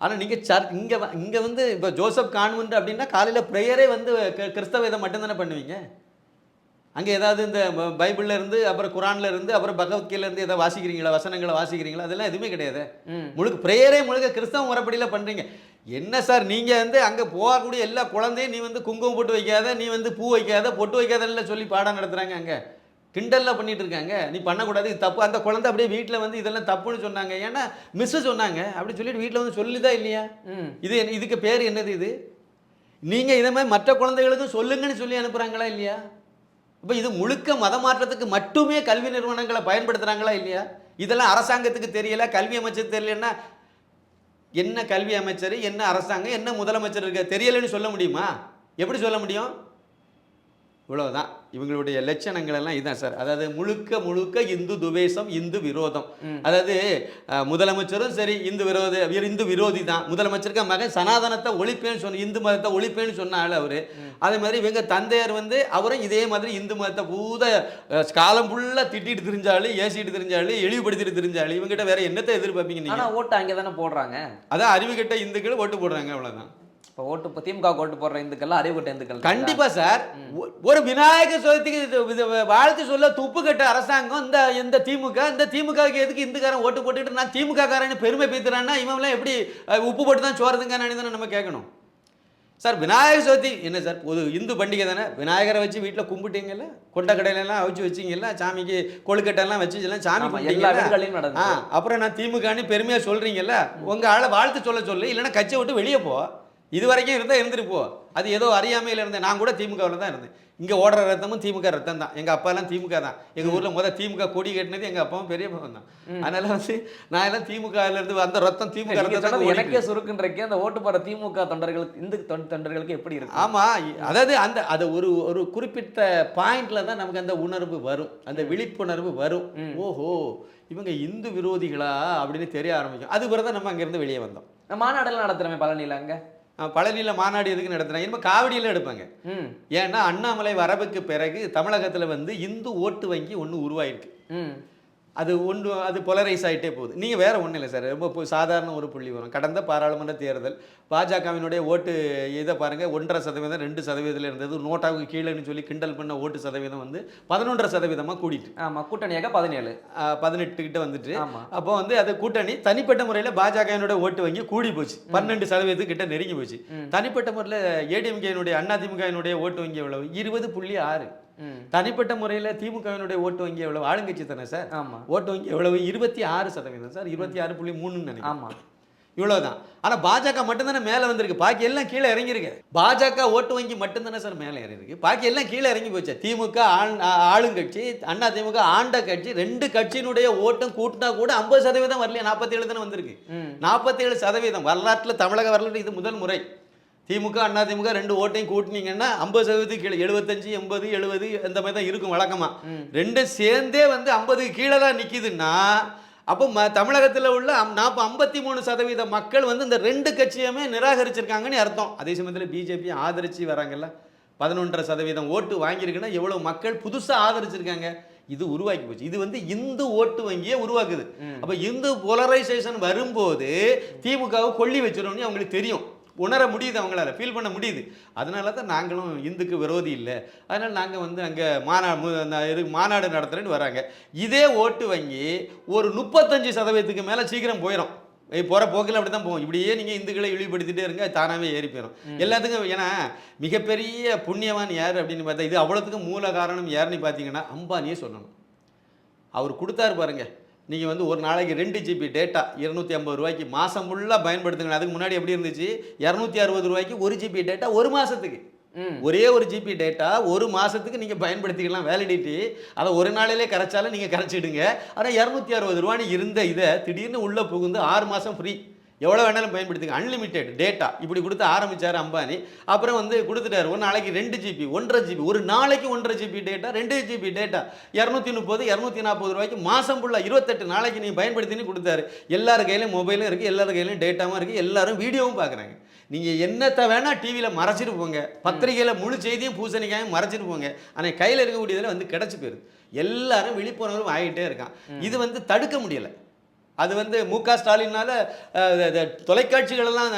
ஆனால் நீங்கள் இங்கே வந்து இப்போ ஜோசப் கான்வென்ட் அப்படின்னா காலையில் ப்ரேயரே வந்து கிறிஸ்தவ இதை மட்டும்தானே பண்ணுவீங்க. அங்கே ஏதாவது இந்த பைபிளில் இருந்து அப்புறம் குரானில் இருந்து அப்புறம் பகவத்கீதையிலேருந்து ஏதாவது வாசிக்கிறீங்களா, வசனங்களை வாசிக்கிறீங்களா? அதெல்லாம் எதுவுமே கிடையாது. முழுக்க ப்ரேயரே முழுக்க கிறிஸ்தவ முறைப்படியில் பண்ணுறீங்க. என்ன சார், நீங்கள் வந்து அங்கே போகக்கூடிய எல்லா குழந்தையும் நீ வந்து குங்குமம் போட்டு வைக்காத, நீ வந்து பூ வைக்காத, பொட்டு வைக்காதல்ல சொல்லி பாடம் நடத்துகிறாங்க. அங்கே கிண்டல்லாம் பண்ணிட்டு இருக்காங்க. நீ பண்ணக்கூடாது, இது தப்பு. அந்த குழந்தை அப்படியே வீட்டில் வந்து இதெல்லாம் தப்புன்னு சொன்னாங்க, ஏன்னா மிஸ்ஸு சொன்னாங்க அப்படி சொல்லிட்டு வீட்டில் வந்து சொல்லிதான் இல்லையா? இதுக்கு பேர் என்னது? இது நீங்கள் இதை மாதிரி மற்ற குழந்தைகளுக்கும் சொல்லுங்கன்னு சொல்லி அனுப்புகிறாங்களா இல்லையா? இப்போ இது முழுக்க மதமாற்றத்துக்கு மட்டுமே கல்வி நிறுவனங்களை பயன்படுத்துகிறாங்களா இல்லையா? இதெல்லாம் அரசாங்கத்துக்கு தெரியல, கல்வி அமைச்சர் தெரியலன்னா என்ன கல்வி அமைச்சர், என்ன அரசாங்கம், என்ன முதலமைச்சர் இருக்க தெரியலைன்னு சொல்ல முடியுமா? எப்படி சொல்ல முடியும்? இவ்வளவுதான் இவங்களுடைய லட்சணங்கள் எல்லாம் இதுதான் சார். அதாவது முழுக்க இந்து துவேஷம், இந்து விரோதம். அதாவது முதலமைச்சரும் சரி இந்து விரோதி தான். முதலமைச்சருக்கு மகன் சனாதனத்தை ஒழிப்பேன்னு சொன்ன, இந்து மதத்தை ஒழிப்பேன்னு சொன்னால அவரு. அதே மாதிரி இவங்க தந்தையார் வந்து அவரும் இதே மாதிரி இந்து மதத்தை பூத காலம் ஃபுல்லாக திட்டிட்டு தெரிஞ்சாலும், ஏசிட்டு தெரிஞ்சாலும், இழிவுபடுத்திட்டு தெரிஞ்சாலும் இவங்ககிட்ட வேற என்னத்தை எதிர்பார்ப்பீங்க நீங்க? ஆனால் ஓட்டு அங்கே தானே போடுறாங்க. அதான் அறிவுகட்ட இந்துக்கள் ஓட்டு போடுறாங்க, அவ்வளோதான். இப்போ ஓட்டு திமுக ஓட்டு போடுற இந்துக்கள்லாம் அறிவுகட்ட இந்துக்கள். கண்டிப்பா சார். ஒரு விநாயகர் சதுர்த்திக்கு வாழ்த்து சொல்ல துப்பு கட்ட அரசாங்கம் இந்த திமுகவுக்கு எதுக்கு இந்துக்காரன் ஓட்டு போட்டுட்டு நான் திமுக காரன்னு பெருமை பேசுறான்னா இவன்லாம் எப்படி உப்பு போட்டு தான் சோறுதுங்க தானே நம்ம கேட்கணும். சார் விநாயகர் சதுர்த்தி என்ன சார் ஒரு இந்து பண்டிகை தானே, விநாயகரை வச்சு வீட்டில் கும்பிட்டீங்கல்ல, கொண்ட கடையிலலாம் அவிச்சு வச்சிங்கல்ல, சாமிக்கு கொழுக்கட்டெல்லாம் வச்சுலாம் சாமி எல்லா கும்பிட்டீங்கல்ல. வீடுகளையும் நடந்துச்சு. அப்புறம் நான் திமுகன்னு பெருமையாக சொல்கிறீங்கல்ல, உங்கள் ஆளை வாழ்த்து சொல்லு, இல்லைன்னா கட்சியை விட்டு வெளியே போ. இது வரைக்கும் இருந்தால் இருந்துட்டு போ. அது ஏதோ அறியாமையில் இருந்தேன். நான் கூட திமுகவில் தான் இருந்தேன். இங்கே ஓடுற ரத்தமும் திமுக ரத்தம் தான். எங்கள் அப்பாலாம் திமுக தான். எங்கள் ஊரில் திமுக கொடி கட்டினது எங்கள் அப்பாவும் பெரிய பக்கம் தான். அதனால நான் எல்லாம் திமுகலேருந்து அந்த ரத்தம் திமுக ரத்தம். எனக்கே சுருக்குன்றக்கே அந்த ஓட்டு போற திமுக தொண்டர்களுக்கு, இந்து தொண்டர்களுக்கு எப்படி இருக்கு? ஆமாம், அதாவது அது ஒரு குறிப்பிட்ட பாயிண்ட்ல தான் நமக்கு அந்த உணர்வு வரும், அந்த விழிப்புணர்வு வரும். ஓஹோ, இவங்க இந்து விரோதிகளா அப்படின்னு தெரிய ஆரம்பிக்கும். அது பிறகு தான் நம்ம அங்கேருந்து வெளியே வந்தோம். மாநாடெல்லாம் நடத்துறமே பழனியில். அங்கே பழனியில் மாநாடு எதுக்கு நடத்துறாங்க? இனிமேல் காவடியில் எடுப்பாங்க. ஏன்னா அண்ணாமலை வரவுக்கு பிறகு தமிழகத்தில் இந்து ஓட்டு வங்கி ஒன்று உருவாயிருக்கு. அது பொலரைஸ் ஆகிட்டே போகுது. நீங்கள் வேறு ஒன்றும் இல்லை சார், ரொம்ப சாதாரண ஒரு புள்ளி வரும். கடந்த பாராளுமன்ற தேர்தல் பாஜகவினுடைய ஓட்டு இதை பாருங்கள், 1.5%, 2% இருந்தது. நோட்டாவுக்கு கீழேன்னு சொல்லி கிண்டல் பண்ண ஓட்டு சதவீதம் 11.5% கூடிட்டு. ஆமாம், கூட்டணியாக 17 கிட்ட வந்துட்டு. அப்போ அது கூட்டணி தனிப்பட்ட முறையில் பாஜகவினுடைய ஓட்டு வங்கி கூடி போச்சு, 12% கிட்ட நெருங்கி போச்சு. தனிப்பட்ட முறையில் ஏடிஎம்கேனுடைய அதிமுகவினுடைய ஓட்டு வங்கி எவ்வளவு? 20.6. தனிப்பட்ட முறையில் திமுகவினுடைய ஓட்டு வங்கி எவ்வளவு? ஆளுங்கட்சி தானே சார். ஆமாம், ஓட்டு வங்கி எவ்வளவு? 26% சார், 26.3 நினைக்கிறேன். ஆமாம், இவ்வளவுதான். ஆனால் பாஜக மட்டும்தானே மேலே வந்திருக்கு, பாக்கி எல்லாம் கீழே இறங்கியிருக்கு. பாஜக ஓட்டு வங்கி மட்டும்தானே சார் மேலே இறங்கிருக்கு, பாக்கி எல்லாம் கீழே இறங்கி போச்சு. திமுக ஆளுங்கட்சி, அண்ணா திமுக ஆண்ட கட்சி, 2 கட்சியினுடைய ஓட்டம் கூட்டினா கூட 50% வரலையா, 47 தானே வந்திருக்கு. 47% வரலாற்றில், தமிழக வரலாற்று இது முதல் முறை. திமுக அண்ணா திமுக 2 ஓட்டையும் கூட்டினீங்கன்னா 50% கீழே, 75, 80, 70 அந்த மாதிரி தான் இருக்கும் வழக்கமாக. 2 சேர்ந்தே 50 கீழே தான் நிற்கிதுன்னா, அப்போ தமிழகத்தில் உள்ள 53% மக்கள் இந்த 2 கட்சியுமே நிராகரிச்சிருக்காங்கன்னு அர்த்தம். அதே சமயத்தில் பிஜேபி ஆதரிச்சு வராங்கல்ல, 11.5% ஓட்டு வாங்கியிருக்குன்னா எவ்வளோ மக்கள் புதுசாக ஆதரிச்சிருக்காங்க. இது உருவாக்கி போச்சு. இது இந்து ஓட்டு வங்கியை உருவாக்குது. அப்போ இந்து போலரைசேஷன் வரும்போது திமுகவை கொல்லி வச்சிரும்னு அவங்களுக்கு தெரியும், உணர முடியுது, அவங்களால ஃபீல் பண்ண முடியுது. அதனால தான் நாங்களும் இந்துக்கு விரோதி இல்லை, அதனால் நாங்கள் அங்கே மாநாடு நடத்துகிறேன்னு வராங்க. இதே ஓட்டு வங்கி ஒரு 35% மேலே சீக்கிரம் போயிடும். போகிற போக்கில் அப்படி தான் போகும். இப்படியே நீங்கள் இந்துக்களை இழிவுபடுத்திட்டே இருங்க, தானாகவே ஏறி போயிடும் எல்லாத்துக்கும். ஏன்னா மிகப்பெரிய புண்ணியவான் யார் அப்படின்னு பார்த்தா, இது அவ்வளோத்துக்கும் மூல காரணம் யாருன்னு பார்த்தீங்கன்னா அம்பானியே சொல்லணும். அவர் கொடுத்தாரு பாருங்க, நீங்கள் ஒரு நாளைக்கு 2 GB டேட்டா 250 ரூபாய்க்கு மாதம் ஃபுல்லாக பயன்படுத்துங்க. அதுக்கு முன்னாடி எப்படி இருந்துச்சு, 260 ரூபாய்க்கு 1 GB டேட்டா ஒரு மாதத்துக்கு. ஒரே 1 GB டேட்டா ஒரு மாதத்துக்கு நீங்கள் பயன்படுத்திக்கலாம். வேலிடிட்டி அதை ஒரு நாளிலே கரைச்சாலும் நீங்கள் கரைச்சிடுங்க. ஆனால் 260 ரூபான்னு இருந்த இதை திடீர்னு உள்ளே புகுந்து 6 மாதம் ஃப்ரீ, எவ்வளோ வேணாலும் பயன்படுத்துங்க, அன்லிமிட்டெட் டேட்டா இப்படி கொடுத்து ஆரம்பித்தார் அம்பானி. அப்புறம் கொடுத்துட்டார் ஒரு நாளைக்கு 2 GB, 1.5 GB, ஒரு நாளைக்கு 1.5 GB டேட்டா, 2 GB டேட்டா 230, 240 ரூபாய்க்கு மாதம் ஃபுல்லாக 28 நாளைக்கு நீங்கள் பயன்படுத்தின்னு கொடுத்தாரு. எல்லார் கையிலையும் மொபைலும் இருக்குது, எல்லார் கையிலையும் டேட்டாவும் இருக்குது, எல்லாரும் வீடியோவும் பார்க்குறாங்க. நீங்கள் என்னத்தை வேணால் டிவியில் மறைச்சிட்டு போங்க, பத்திரிகையில் முழு செய்தியும் பூசணிக்காயும் மறைச்சிட்டு போங்க, ஆனால் கையில் இருக்கக்கூடியதில் கிடச்சி போயிருது. எல்லாரும் விழிப்புணர்வு ஆகிட்டே இருக்கான். இது தடுக்க முடியலை. அது மு.க. ஸ்டாலினால தொலைக்காட்சிகளெல்லாம்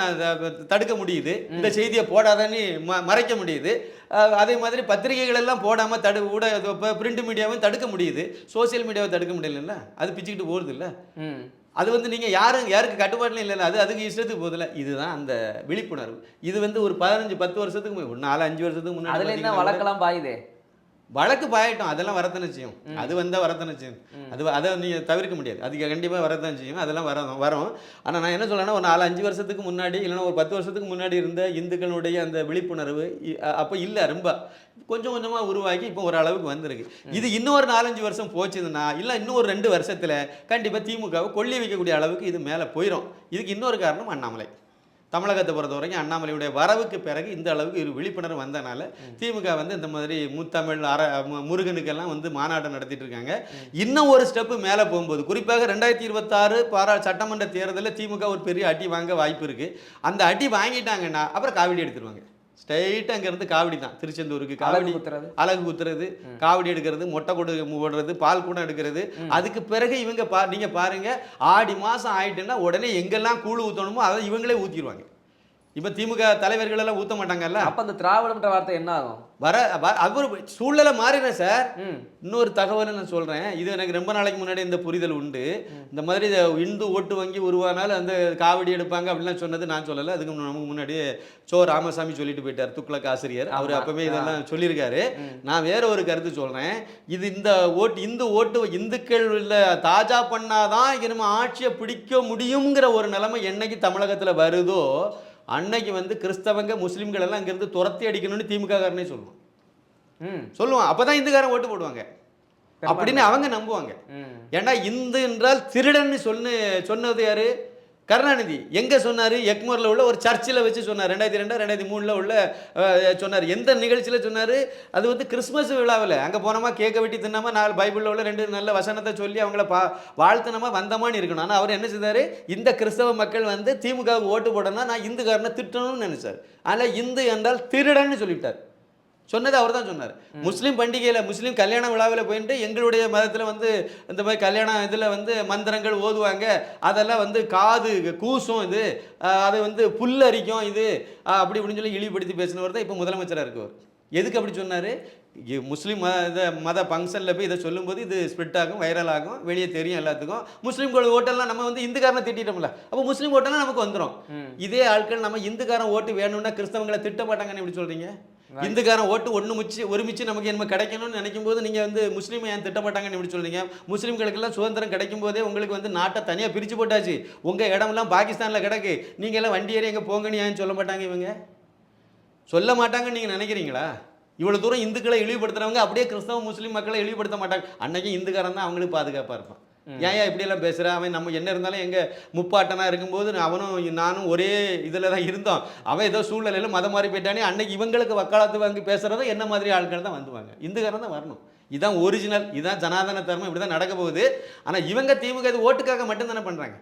தடுக்க முடியுது, இந்த செய்தியை போடாதன்னு மறைக்க முடியுது. அதே மாதிரி பத்திரிகைகள் எல்லாம் போடாமல் பிரிண்ட் மீடியாவும் தடுக்க முடியுது, சோசியல் மீடியாவை தடுக்க முடியல. அது பிச்சுக்கிட்டு போகிறது இல்லை. அது நீங்கள் யாருக்கு கட்டுப்பாட்டிலும் இல்லைல்ல, அதுக்கு இஷ்டத்துக்கு போதில்லை. இதுதான் அந்த விழிப்புணர்வு. இது ஒரு 15-10 வருஷத்துக்கு 4-5 வருஷத்துக்கு முன்னாடி அதில் வழக்கெல்லாம் பாயுதே. வழக்கு பாயிட்டோம், அதெல்லாம் வரத்தானே செய்யும். அது வந்தால் வரத்தானே செய்யும். அதை நீங்கள் தவிர்க்க முடியாது, அதுக்கு கண்டிப்பாக வரத்தான் செய்யும். அதெல்லாம் வரும். ஆனால் நான் என்ன சொல்கிறேன்னா, ஒரு 4-5 வருஷத்துக்கு முன்னாடி, இல்லைன்னா ஒரு 10 வருஷத்துக்கு முன்னாடி இருந்த இந்துக்களுடைய அந்த விழிப்புணர்வு அப்போ இல்லை, ரொம்ப கொஞ்சம் கொஞ்சமாக உருவாக்கி இப்போ ஒரு அளவுக்கு வந்திருக்கு. இது இன்னும் ஒரு 4-5 வருஷம் போச்சுதுன்னா, இல்லை இன்னும் ஒரு 2 வருஷத்தில் கண்டிப்பாக திமுகவை கொல்லி வைக்கக்கூடிய அளவுக்கு இது மேலே போயிடும். இதுக்கு இன்னொரு காரணம் அண்ணாமலை. தமிழகத்தை பொறுத்த வரைக்கும் அண்ணாமலையுடைய வரவுக்கு பிறகு இந்த அளவுக்கு ஒரு விழிப்புணர்வு வந்தனால திமுக இந்த மாதிரி முத்தமிழ் முருகனுக்கெல்லாம் மாநாட்டம் நடத்திட்டு இருக்காங்க. இன்னும் ஒரு ஸ்டெப்பு மேலே போகும்போது, குறிப்பாக 2026 சட்டமன்ற தேர்தலில் திமுக ஒரு பெரிய அடி வாங்க வாய்ப்பு இருக்குது. அந்த அடி வாங்கிட்டாங்கன்னா அப்புறம் காவடி எடுத்துருவாங்க. ஸ்ட்ரைட்டாக அங்கேருந்து காவடி தான், திருச்செந்தூருக்கு காவடி, அழகு குத்துறது, காவடி எடுக்கிறது, மொட்டை கொடு போடுறது, பால் கூட எடுக்கிறது. அதுக்கு பிறகு இவங்க நீங்கள் பாருங்கள், ஆடி மாதம் ஆயிட்டுன்னா உடனே எங்கெல்லாம் கூழ் ஊற்றணுமோ அதை இவங்களே ஊற்றிடுவாங்க. இப்போ திமுக தலைவர்கள் எல்லாம் ஊத்த மாட்டாங்கல்ல. அப்ப அந்த திராவிடம்ன்ற வார்த்தை என்ன ஆகும்? அவர் சூழ்நிலை மாறினேன் சார். ம். இன்னொரு தகவலை நான் சொல்றேன். இது எனக்கு ரொம்ப நாளைக்கு முன்னாடி இந்த புரிதல் உண்டு. இந்த மாதிரி இந்து ஓட்டு வங்கி உருவானாலும் அந்த காவடி எடுப்பாங்க அப்படிலாம் சொன்னது நான் சொல்லலை. அதுக்கு நமக்கு முன்னாடி ராமசாமி சொல்லிட்டு போயிட்டார், துக்ளக் ஆசிரியர். அவர் அப்பவே இதெல்லாம் சொல்லியிருக்காரு. நான் வேற ஒரு கருத்து சொல்றேன். இது இந்து ஓட்டு இந்துக்கள் தாஜா பண்ணாதான் இனிமே ஆட்சியை பிடிக்க முடியுங்கிற ஒரு நிலைமை என்னைக்கு தமிழகத்துல வருதோ அன்னைக்கு வந்து கிறிஸ்தவங்க முஸ்லிம்கள் எல்லாம் இங்கிருந்து துரத்தி அடிக்கணும்னு திமுக காரனே சொல்லுவான். அப்பதான் இந்துக்காரன் ஓட்டு போடுவாங்க அப்படின்னு அவங்க நம்புவாங்க. ஏன்னா இந்து என்றால் திருடன்னு சொன்னது யாரு? கருணாநிதி. எங்க சொன்னாரு? எக்மோர்ல உள்ள ஒரு சர்ச்சில் வச்சு சொன்னார். 2002 2003 உள்ள சொன்னார். எந்த நிகழ்ச்சியில சொன்னாரு? அது வந்து கிறிஸ்மஸ் விழாவில். அங்க போனோமா கேட்க வெட்டி தின்னாம 4 பைபிளில் உள்ள 2 நல்ல வசனத்தை சொல்லி அவங்கள வாழ்த்தனமா வந்தமான்னு இருக்கணும். ஆனால் அவர் என்ன செய்தாரு? இந்த கிறிஸ்தவ மக்கள் வந்து திமுகவுக்கு ஓட்டு போடணும்னா நான் இந்துக்காரனை திட்டணும்னு நினைச்சார். ஆனால் இந்து என்றால் திருடன்னு சொல்லிட்டார். சொன்னது அவர் தான் சொன்னார். முஸ்லீம் பண்டிகையில் முஸ்லீம் கல்யாண விழாவில் போயிட்டு எங்களுடைய மதத்தில் வந்து இந்த மாதிரி கல்யாணம் இதில் வந்து மந்திரங்கள் ஓதுவாங்க, அதெல்லாம் வந்து காது கூசும், இது அது வந்து புல்லரிக்கும், இது அப்படி இப்படின்னு சொல்லி இழிவுபடுத்தி பேசினவர் தான் இப்போ முதலமைச்சராக இருக்கவர். எதுக்கு அப்படி சொன்னார்? முஸ்லீம் மத ஃபங்க்ஷனில் போய் இதை சொல்லும்போது இது ஸ்ப்ரெட் ஆகும், வைரல் ஆகும், வெளியே தெரியும் எல்லாத்துக்கும். முஸ்லீம்கள் ஓட்டெல்லாம் நம்ம வந்து இந்துக்காரனை திட்டோம்ல, அப்போ முஸ்லீம் ஓட்டெல்லாம் நமக்கு வந்துடும். இதே ஆட்கள் நம்ம இந்துக்காரன் ஓட்டு வேணும்னா கிறிஸ்தவங்களை திட்ட மாட்டாங்கன்னு எப்படி சொல்கிறீங்க? இந்துக்காரன் ஓட்டு ஒருமிச்சு நமக்கு என்ன கிடைக்கணும்னு நினைக்கும் போது நீங்கள் வந்து முஸ்லீமை ஏன் திட்டமாட்டாங்கன்னு எப்படி சொல்றீங்க? முஸ்லீம்களுக்கெல்லாம் சுதந்திரம் கிடைக்கும் போதே உங்களுக்கு வந்து நாட்டை தனியாக பிரித்து போட்டாச்சு. உங்கள் இடமெல்லாம் பாகிஸ்தானில் கிடக்கு, நீங்கள் எல்லாம் வண்டி ஏறி எங்கே போங்கன்னு ஏன் சொல்ல மாட்டாங்க? இவங்க சொல்ல மாட்டாங்கன்னு நீங்கள் நினைக்கிறீங்களா? இவ்வளோ தூரம் இந்துக்களை இழிவுபடுத்துறவங்க அப்படியே கிறிஸ்தவ முஸ்லீம் மக்களை இழிவுபடுத்த மாட்டாங்க. அன்னைக்கு இந்துக்காரன் தான் அவங்களுக்கு பாதுகாப்பாக இருப்பான். ஏன் இப்படியெல்லாம் பேசுகிறேன்? அவன் நம்ம என்ன இருந்தாலும் எங்கள் முப்பாட்டனாக இருக்கும்போது அவனும் நானும் ஒரே இதில் தான் இருந்தோம். அவன் ஏதோ சூழ்நிலையில் மதம் மாறி போயிட்டானே, அன்னைக்கு இவங்களுக்கு வக்காலத்து வாங்கி பேசுகிறத என்ன மாதிரி ஆட்கள் தான் வந்துவாங்க. இந்துக்காரன் தான் வரணும். இதுதான் ஒரிஜினல், இதுதான் ஜனாதன தர்மம், இப்படி தான் நடக்க போகுது. ஆனால் இவங்க திமுக இது ஓட்டுக்காக மட்டும் தானே பண்ணுறாங்க.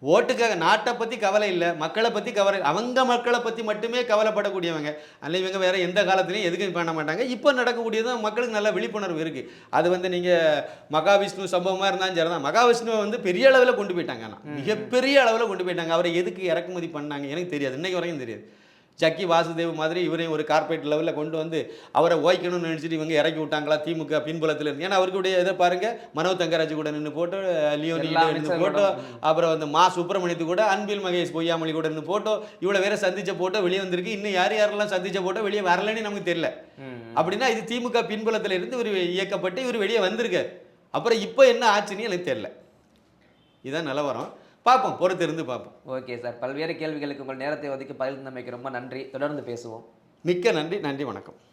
ஓட்டுக்காக நாட்டை பற்றி கவலை இல்லை, மக்களை பற்றி கவலை, அவங்க மக்களை பற்றி மட்டுமே கவலைப்படக்கூடியவங்க. அல்ல இவங்க வேறு எந்த காலத்துலையும் எதுக்கும் பண்ண மாட்டாங்க. இப்போ நடக்கக்கூடியதும் மக்களுக்கு நல்ல விழிப்புணர்வு இருக்குது. அது வந்து நீங்கள் மகாவிஷ்ணு சம்பவமாக இருந்தாலும் சரி தான். மகாவிஷ்ணுவை வந்து பெரிய அளவில் கொண்டு போயிட்டாங்க. ஆனால் மிகப்பெரிய அளவில் கொண்டு போயிட்டாங்க. அவரை எதுக்கு இறக்குமதி பண்ணாங்க எனக்கு தெரியாது, இன்னைக்கு வரைக்கும் தெரியாது. ஜக்கி வாசுதேவ் மாதிரி இவரையும் ஒரு கார்பரேட் லெவலில் கொண்டு வந்து அவரை ஓய்க்கணும்னு நினச்சிட்டு இவங்க இறக்கி விட்டாங்களா திமுக பின்புலத்தில் இருந்து? ஏன்னா அவருக்குடைய இதை பாருங்க, மனோ தங்கராஜ் கூட நின்று போட்டோ, லியோனி நின்று போட்டோ, அப்புறம் வந்து மா சுப்பிரமணியத்து கூட, அன்பில் மகேஷ் பொய்யாமொழி கூட நின்று போட்டோ, இவ்வளோ வேற சந்திச்ச போட்டோ வெளியே வந்திருக்கு. இன்னும் யாரெல்லாம் சந்திச்ச போட்டோ வெளியே வரலன்னு நமக்கு தெரியல. அப்படின்னா இது திமுக பின்புலத்தில் இருந்து இவர் இயக்கப்பட்டு இவர் வெளியே வந்திருக்கார். அப்புறம் இப்போ என்ன ஆச்சுன்னு எனக்கு தெரியல. இதுதான் நிலவரம். பார்ப்போம், பொறுத்து இருந்து பார்ப்போம். ஓகே சார், பல்வேறு கேள்விகளுக்கு உங்கள் நேரத்தை ஒதுக்கி பகிர்ந்தமைக்கு ரொம்ப நன்றி. தொடர்ந்து பேசுவோம். மிக்க நன்றி. நன்றி, வணக்கம்.